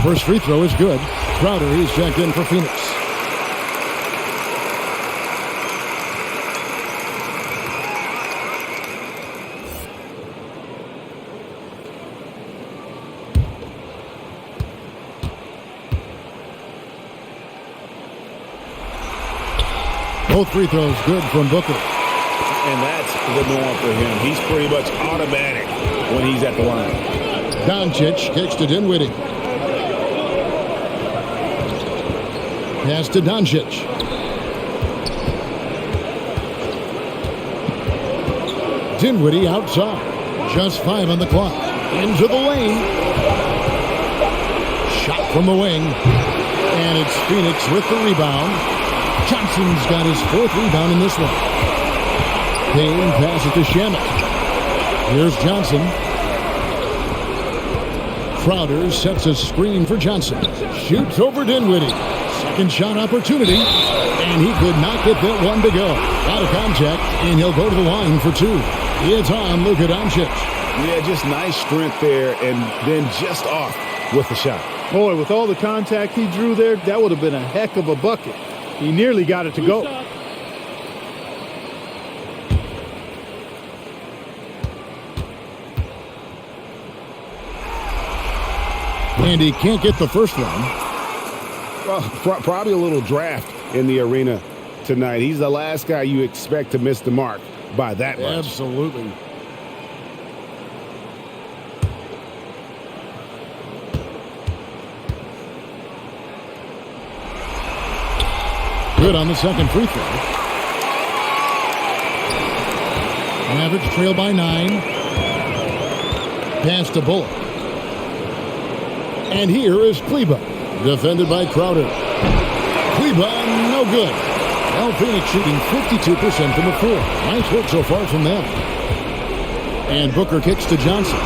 First free throw is good. Crowder, he's checked in for Phoenix. Both free throws good from Booker. And that's the norm for him. He's pretty much automatic when he's at the line. Doncic kicks to Dinwiddie. Pass to Doncic. Dinwiddie outside. Just 5 on the clock. Into the lane. Shot from the wing. And it's Phoenix with the rebound. Johnson's got his 4th rebound in this one. Payne passes to Shamet. Here's Johnson. Crowder sets a screen for Johnson. Shoots over Dinwiddie. Second shot opportunity. And he could not get that one to go. Out of contact, and he'll go to the line for 2. It's on Luka Doncic. Yeah, just nice strength there, and then just off with the shot. Boy, with all the contact he drew there, that would have been a heck of a bucket. He nearly got it to go. And he can't get the first one. Well, probably a little draft in the arena tonight. He's the last guy you expect to miss the mark by that much. Absolutely. Good on the second free throw. Mavericks trail by 9. Pass to Bullock. And here is Kleba, defended by Crowder. Kleba, no good. Well, Phoenix shooting 52% from the floor. Nice work so far from them. And Booker kicks to Johnson.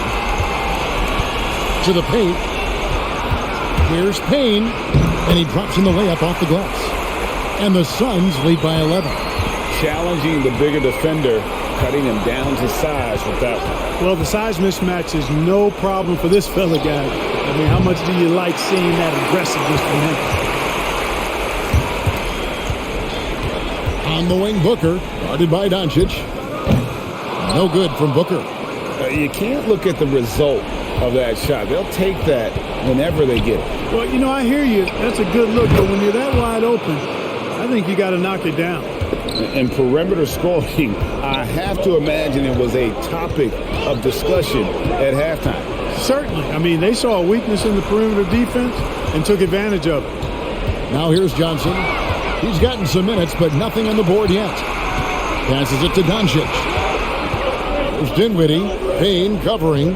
To the paint. Here's Payne. And he drops in the layup off the glass. And the Suns lead by 11. Challenging the bigger defender, cutting him down to size with that one. Well, the size mismatch is no problem for this fella guy. I mean, how much do you like seeing that aggressiveness from him? On the wing, Booker, guarded by Doncic. No good from Booker. You can't look at the result of that shot. They'll take that whenever they get it. Well, you know, I hear you. That's a good look, but when you're that wide open, I think you got to knock it down. And perimeter scoring, I have to imagine it was a topic of discussion at halftime. Certainly. I mean, they saw a weakness in the perimeter defense and took advantage of it. Now here's Johnson. He's gotten some minutes, but nothing on the board yet. Passes it to Doncic. There's Dinwiddie. Payne covering.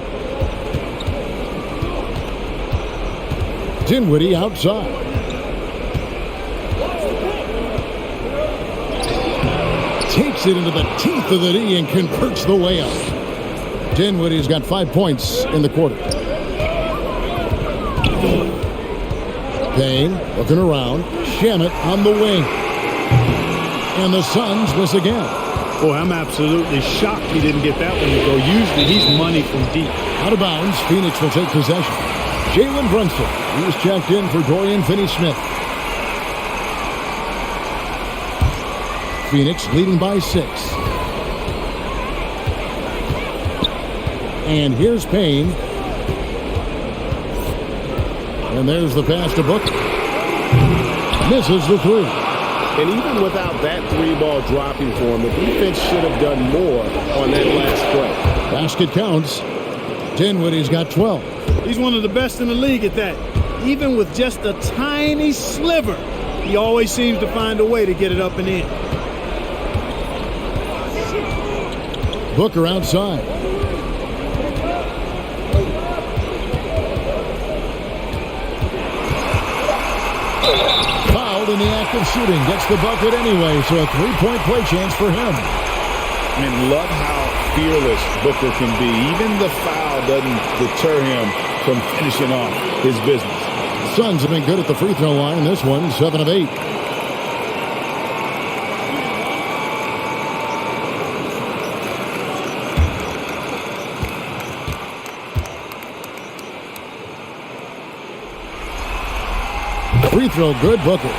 Dinwiddie outside. Takes it into the teeth of the knee and converts the layup. Dinwiddie's got 5 points in the quarter. Payne looking around. Shamet on the wing. And the Suns miss again. Boy, I'm absolutely shocked he didn't get that one to go. Usually he's money from deep. Out of bounds, Phoenix will take possession. Jalen Brunson, he's checked in for Dorian Finney-Smith. Phoenix leading by 6. And here's Payne. And there's the pass to Booker. Misses the 3. And even without that 3-ball dropping for him, the defense should have done more on that last play. Basket counts. Dinwiddie's got 12. He's one of the best in the league at that. Even with just a tiny sliver, he always seems to find a way to get it up and in. Booker outside. Fouled in the act of shooting. Gets the bucket anyway, so a 3-point play chance for him. And love how fearless Booker can be. Even the foul doesn't deter him from finishing off his business. Suns have been good at the free throw line. This one, 7 of 8. Free throw good, Booker.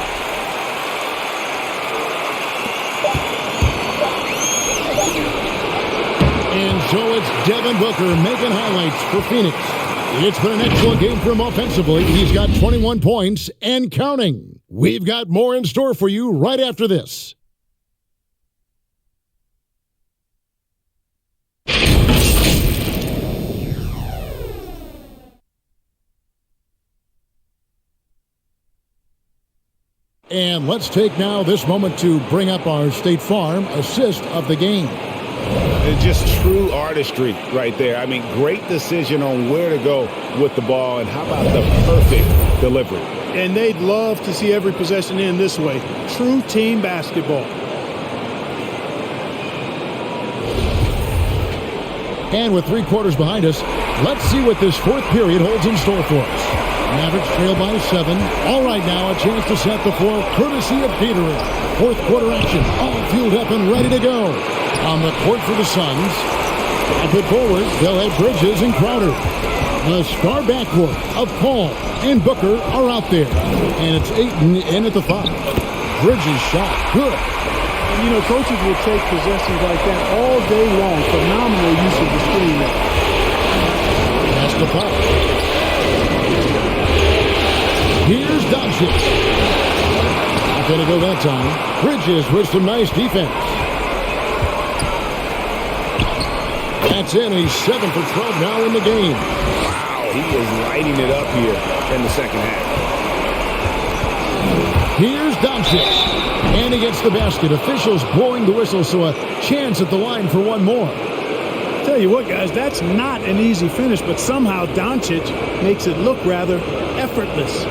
And so it's Devin Booker making highlights for Phoenix. It's been an excellent game for him offensively. He's got 21 points and counting. We've got more in store for you right after this. And let's take now this moment to bring up our State Farm assist of the game. It's just true artistry right there. I mean, great decision on where to go with the ball, and how about the perfect delivery? And they'd love to see every possession end this way. True team basketball. And with 3 quarters behind us, let's see what this fourth period holds in store for us. Mavericks trail by 7. All right, now a chance to set the floor courtesy of Petering. Fourth quarter action, all fueled up and ready to go. On the court for the Suns. A bit forward, they'll have Bridges and Crowder. The star backcourt of Paul and Booker are out there. And it's Ayton in at the 5. Bridges shot, good. And, you know, coaches will take possessions like that all day long. Phenomenal use of the screen there. Pass to Paul. Here's Doncic. Not going to go that time. Bridges with some nice defense. That's in. He's 7 for 12 now in the game. Wow, he is lighting it up here in the second half. Here's Doncic. And he gets the basket. Officials blowing the whistle, so a chance at the line for one more. Tell you what, guys, that's not an easy finish, but somehow Doncic makes it look rather effortless.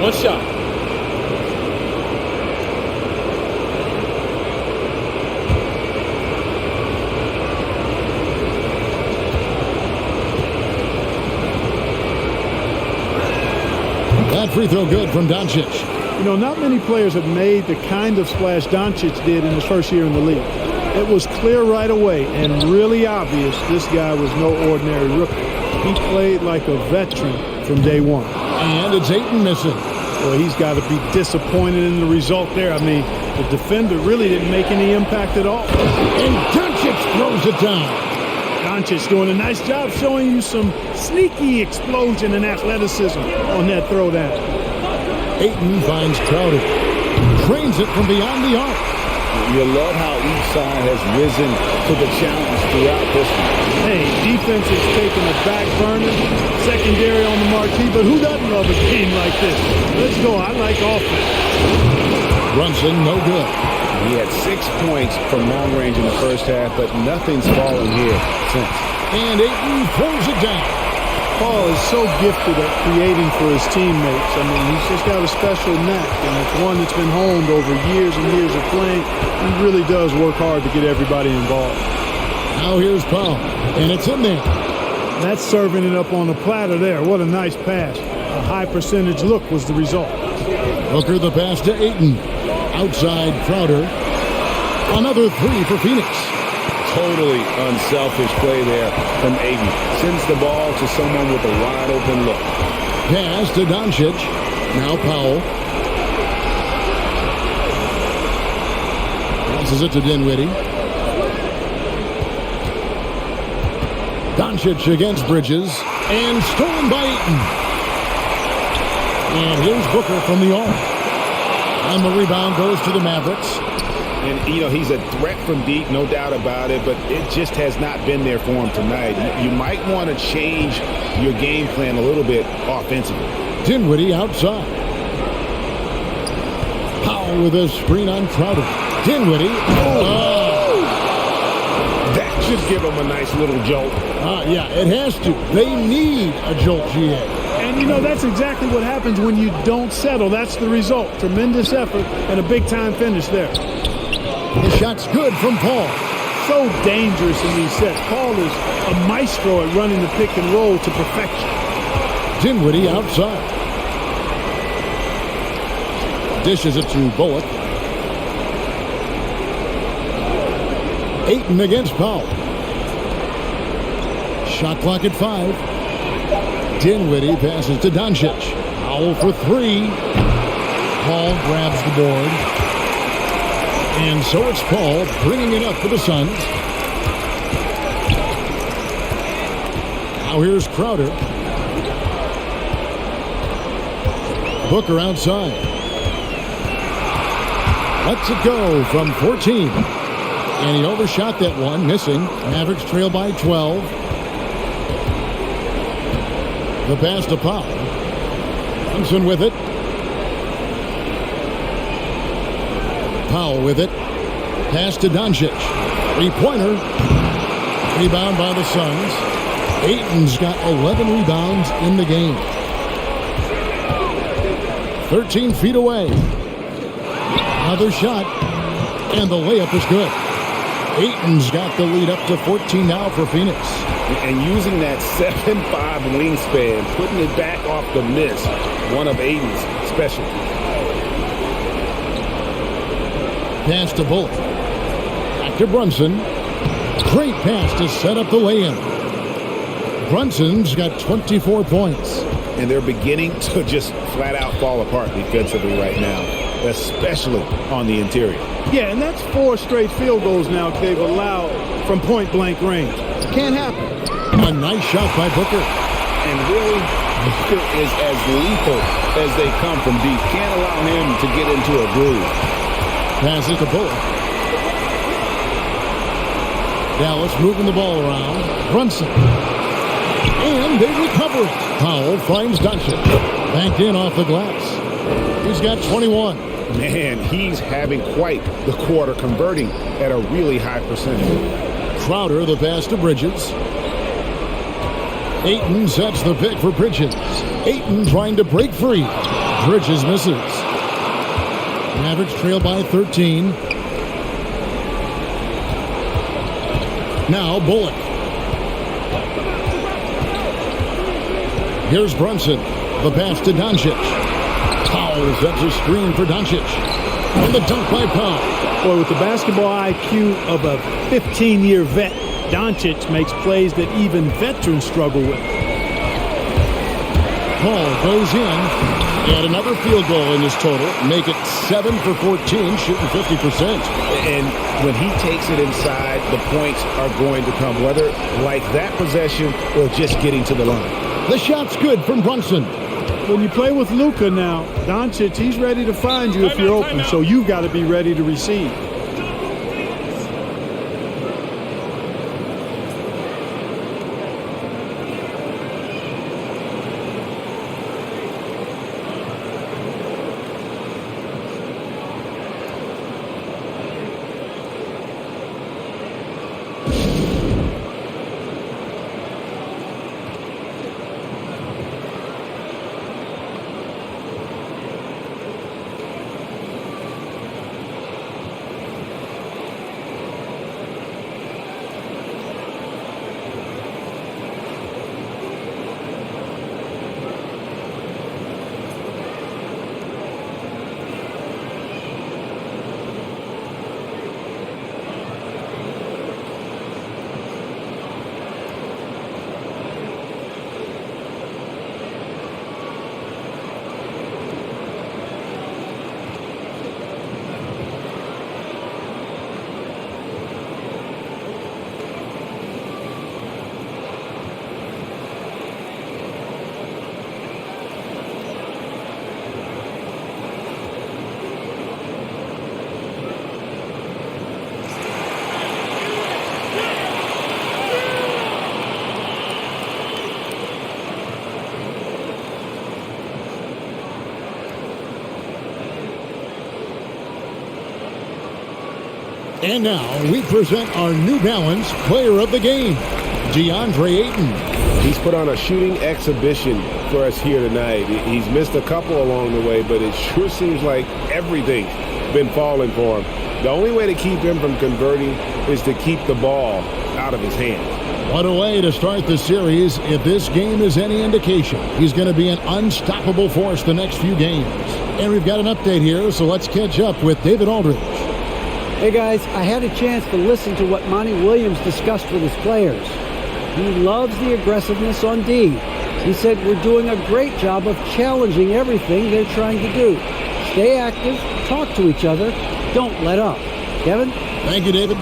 One shot. That free throw good from Doncic. You know, not many players have made the kind of splash Doncic did in his first year in the league. It was clear right away and really obvious this guy was no ordinary rookie. He played like a veteran from day one. And it's Ayton missing. Well, he's got to be disappointed in the result there. I mean, the defender really didn't make any impact at all. And Doncic throws it down. Doncic doing a nice job showing you some sneaky explosion and athleticism on that throwdown. Ayton finds Crowder. Trains it from beyond the arc. You love how each side has risen to the challenge throughout this one. Hey, defense is taking a back burner, secondary on the marquee, but who doesn't love a game like this? Let's go. I like offense. Brunson, no good. He had 6 points from long range in the first half, but nothing's fallen here since. And Ayton throws it down. Paul is so gifted at creating for his teammates. I mean, he's just got a special knack, and it's one that's been honed over years and years of playing. He really does work hard to get everybody involved. Now here's Paul, and it's in there. That's serving it up on a platter there. What a nice pass. A high percentage look was the result. Booker the pass to Ayton. Outside Crowder. Another 3 for Phoenix. Totally unselfish play there from Ayton. Sends the ball to someone with a wide open look. Pass to Doncic. Now Powell. Passes it to Dinwiddie. Doncic against Bridges. And stolen by Ayton. And here's Booker from the arc. And the rebound goes to the Mavericks. And, you know, he's a threat from deep, no doubt about it, but it just has not been there for him tonight. You might want to change your game plan a little bit offensively. Dinwiddie outside. Powell with a screen on Crowder. Dinwiddie. Oh. That should give him a nice little jolt. Yeah, it has to. They need a jolt, GA. And, you know, that's exactly what happens when you don't settle. That's the result. Tremendous effort and a big-time finish there. The shot's good from Paul. So dangerous in these sets. Paul is a maestro at running the pick and roll to perfection. Dinwiddie outside. Dishes it to Bullock. Ayton against Powell. Shot clock at 5. Dinwiddie passes to Doncic. Powell for 3. Paul grabs the board. And so it's Paul bringing it up for the Suns. Now here's Crowder. Booker outside. Lets it go from 14. And he overshot that one, missing. Mavericks trail by 12. The pass to Powell. Thompson with it. Powell with it. Pass to Doncic. Three-pointer. Rebound by the Suns. Ayton's got 11 rebounds in the game. 13 feet away. Another shot. And the layup is good. Ayton's got the lead up to 14 now for Phoenix. And using that 7'5" wingspan, putting it back off the miss, one of Ayton's specialties. Pass to Bullock. Back to Brunson. Great pass to set up the lay-in. Brunson's got 24 points. And they're beginning to just flat out fall apart defensively right now, especially on the interior. Yeah, and that's 4 straight field goals now they've allowed from point-blank range. Can't happen. A nice shot by Booker. And really, Booker is as lethal as they come from deep. Can't allow him to get into a groove. Pass it to Bullock. Dallas moving the ball around. Brunson. And they recover it. Powell finds Doncic. Banked in off the glass. He's got 21. Man, he's having quite the quarter, converting at a really high percentage. Crowder, the pass to Bridges. Ayton sets the pick for Bridges. Ayton trying to break free. Bridges misses. Mavericks trail by 13. Now Bullock. Here's Brunson. The pass to Doncic. Powell sets a screen for Doncic. And the dunk by Powell. Boy, with the basketball IQ of a 15-year vet, Doncic makes plays that even veterans struggle with. Paul goes in. And another field goal in his total. Make it 7 for 14, shooting 50%. And when he takes it inside, the points are going to come, whether like that possession or just getting to the line. The shot's good from Brunson. When you play with Luka now, Doncic, he's ready to find you if you're open, so you've got to be ready to receive. And now we present our New Balance Player of the Game, DeAndre Ayton. He's put on a shooting exhibition for us here tonight. He's missed a couple along the way, but it sure seems like everything's been falling for him. The only way to keep him from converting is to keep the ball out of his hands. What a way to start the series. If this game is any indication, he's going to be an unstoppable force the next few games. And we've got an update here, so let's catch up with David Aldridge. Hey guys, I had a chance to listen to what Monty Williams discussed with his players. He loves the aggressiveness on D. He said, we're doing a great job of challenging everything they're trying to do. Stay active, talk to each other, don't let up. Kevin? Thank you, David.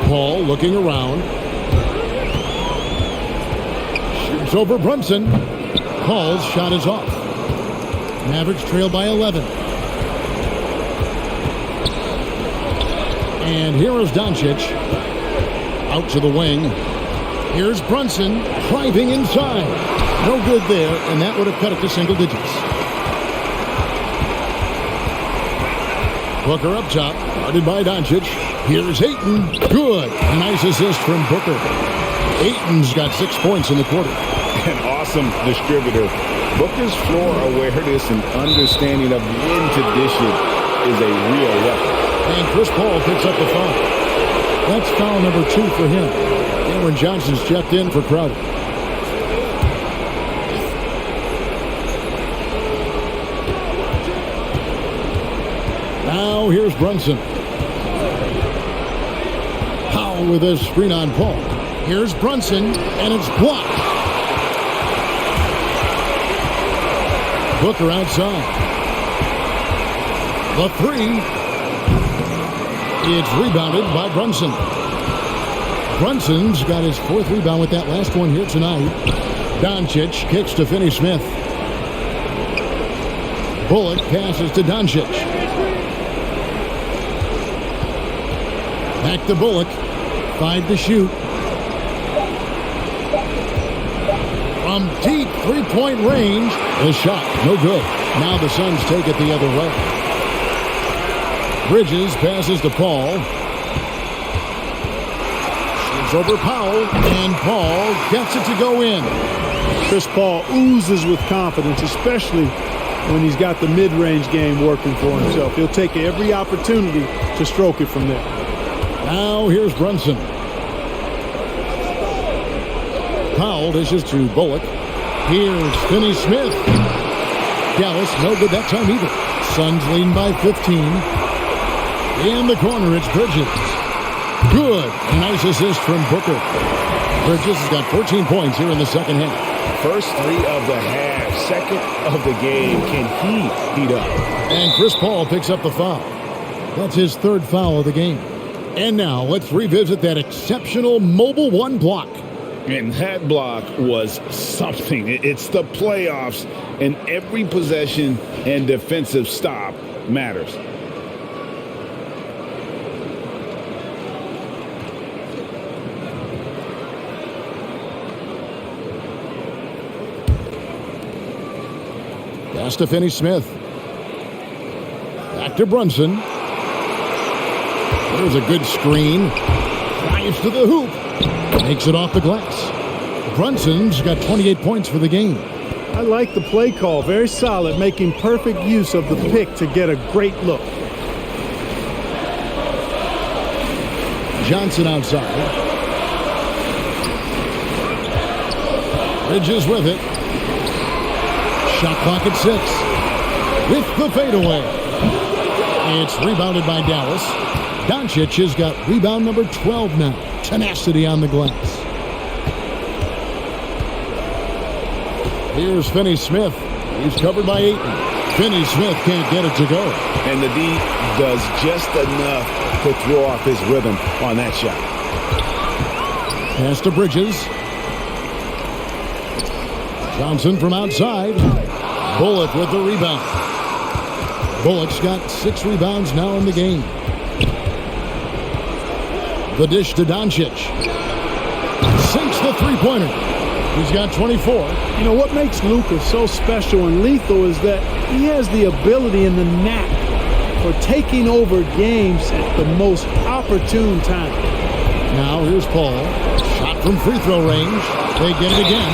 Paul looking around. Shoots over Brunson. Paul's shot is off. Mavericks trail by 11. And here is Doncic. Out to the wing. Here's Brunson driving inside. No good there, and that would have cut it to single digits. Booker up top, guarded by Doncic. Here's Ayton. Good. A nice assist from Booker. Ayton's got 6 points in the quarter. An awesome distributor. Booker's floor awareness and understanding of when to dish it is a real weapon. And Chris Paul picks up the foul. That's foul number 2 for him. Cameron Johnson's checked in for Crowder. Now here's Brunson. Powell with a screen on Paul. Here's Brunson, and it's blocked. Booker outside. The three. It's rebounded by Brunson. Brunson's got his 4th rebound with that last one here tonight. Doncic kicks to Finney-Smith. Bullock passes to Doncic. Back to Bullock. 5 to shoot. From deep 3-point range. The shot, no good. Now the Suns take it the other way. Bridges passes to Paul. Shoots over Powell, and Paul gets it to go in. Chris Paul oozes with confidence, especially when he's got the mid-range game working for himself. He'll take every opportunity to stroke it from there. Now here's Brunson. Powell dishes to Bullock. Here's Finney-Smith. Dallas, no good that time either. Suns leading by 15. In the corner, it's Bridges. Good. A nice assist from Booker. Bridges has got 14 points here in the second half. First 3 of the half, second of the game. Can he heat up? And Chris Paul picks up the foul. That's his 3rd foul of the game. And now let's revisit that exceptional Mobile 1 block. And that block was something. It's the playoffs, and every possession and defensive stop matters. Pass to Finney-Smith. Back to Brunson. There's a good screen. Drives to the hoop. Makes it off the glass. Brunson's got 28 points for the game. I like the play call. Very solid, making perfect use of the pick to get a great look. Johnson outside. Bridges with it. Shot clock at 6. With the fadeaway. It's rebounded by Dallas. Doncic has got rebound number 12 now. Tenacity on the glass. Here's Finney-Smith. He's covered by Ayton. Finney-Smith can't get it to go. And the D does just enough to throw off his rhythm on that shot. Pass to Bridges. Johnson from outside. Bullock with the rebound. Bullock's got 6 rebounds now in the game. The dish to Doncic. Sinks the three-pointer. He's got 24. You know, what makes Luka so special and lethal is that he has the ability and the knack for taking over games at the most opportune time. Now here's Paul. Shot from free throw range. They get it again.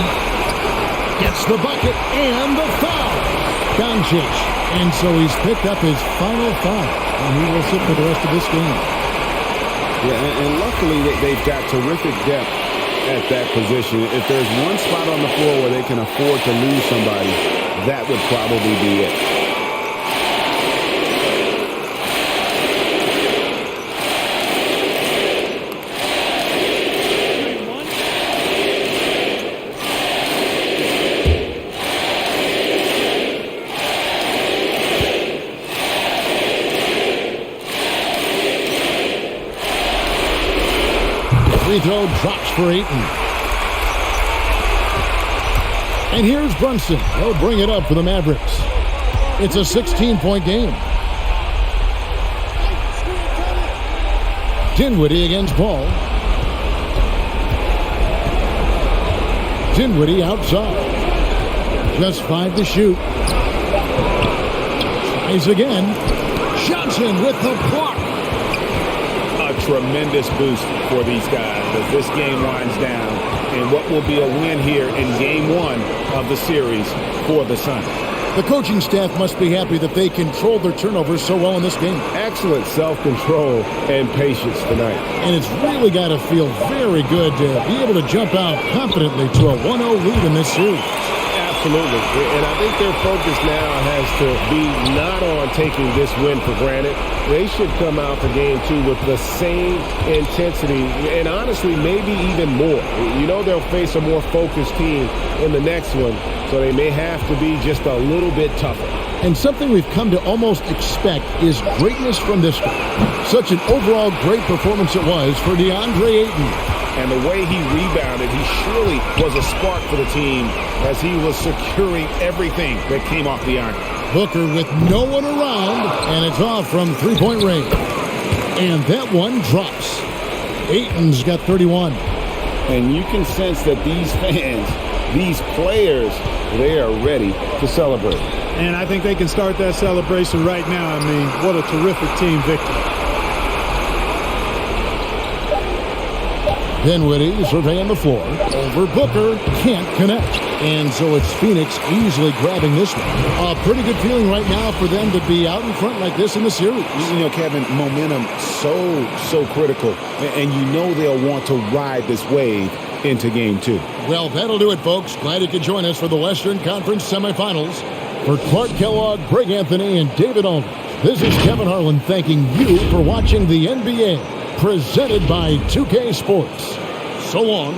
Gets the bucket and the foul. Doncic. And so he's picked up his final foul. And he will sit for the rest of this game. Yeah, and luckily they've got terrific depth at that position. If there's one spot on the floor where they can afford to lose somebody, that would probably be it. Free throw drops for Ayton. And here's Brunson. He'll bring it up for the Mavericks. It's a 16-point game. Dinwiddie against Paul. Dinwiddie outside. Just 5 to shoot. Tries again. Johnson with the block. Tremendous boost for these guys as this game winds down and what will be a win here in game 1 of the series for the Suns. The coaching staff must be happy that they controlled their turnovers so well in this game. Excellent self-control and patience tonight. And it's really got to feel very good to be able to jump out confidently to a 1-0 lead in this series. Absolutely. And I think their focus now has to be not on taking this win for granted. They should come out for game 2 with the same intensity and honestly maybe even more. You know they'll face a more focused team in the next one, so they may have to be just a little bit tougher. And something we've come to almost expect is greatness from this guy. Such an overall great performance it was for DeAndre Ayton. And the way he rebounded, he surely was a spark for the team as he was securing everything that came off the iron. Booker with no one around, and it's off from three-point range. And that one drops. Ayton's got 31. And you can sense that these fans, these players, they are ready to celebrate. And I think they can start that celebration right now. I mean, what a terrific team victory. Dinwiddie surveying the floor. Over Booker, can't connect. And so it's Phoenix easily grabbing this one. A pretty good feeling right now for them to be out in front like this in the series. You know, Kevin, momentum so critical. And you know they'll want to ride this wave into game 2. Well, that'll do it, folks. Glad you could join us for the Western Conference semifinals. For Clark Kellogg, Greg Anthony, and David Aldridge, this is Kevin Harlan thanking you for watching the NBA. Presented by 2K Sports. So long.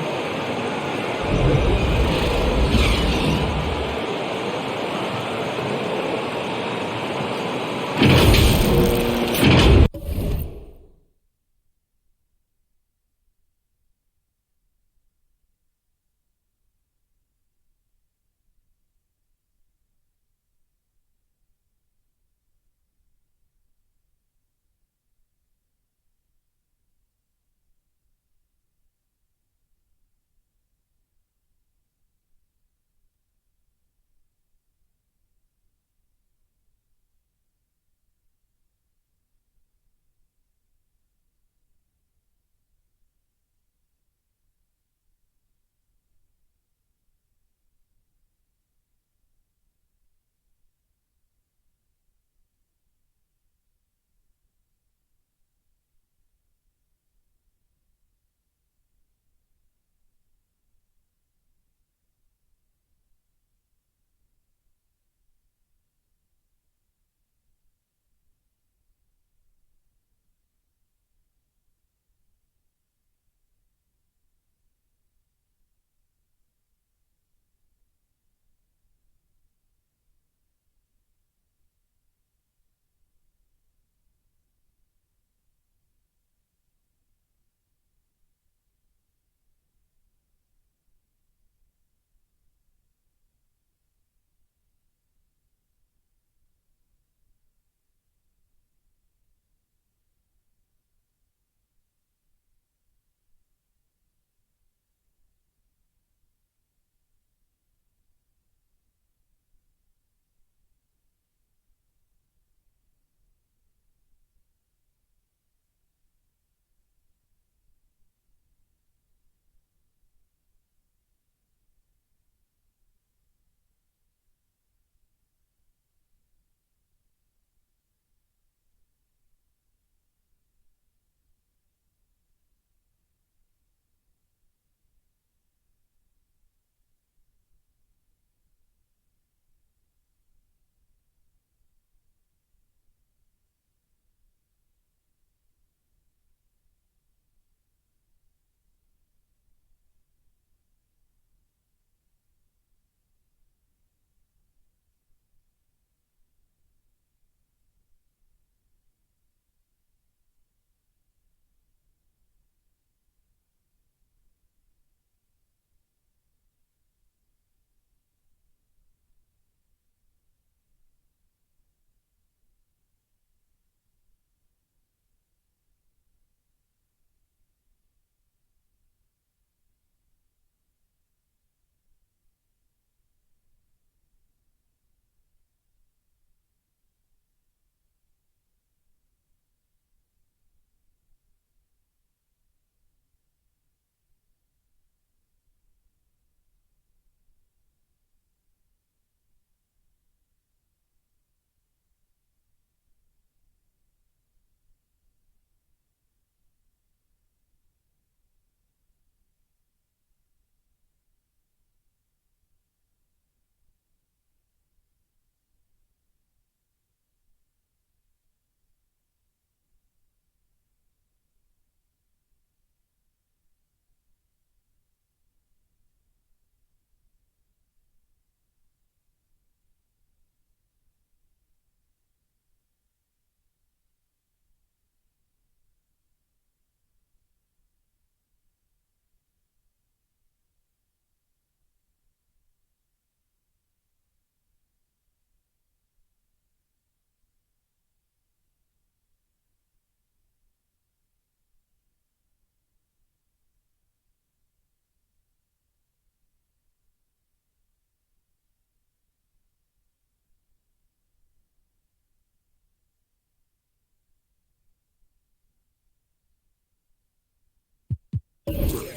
it.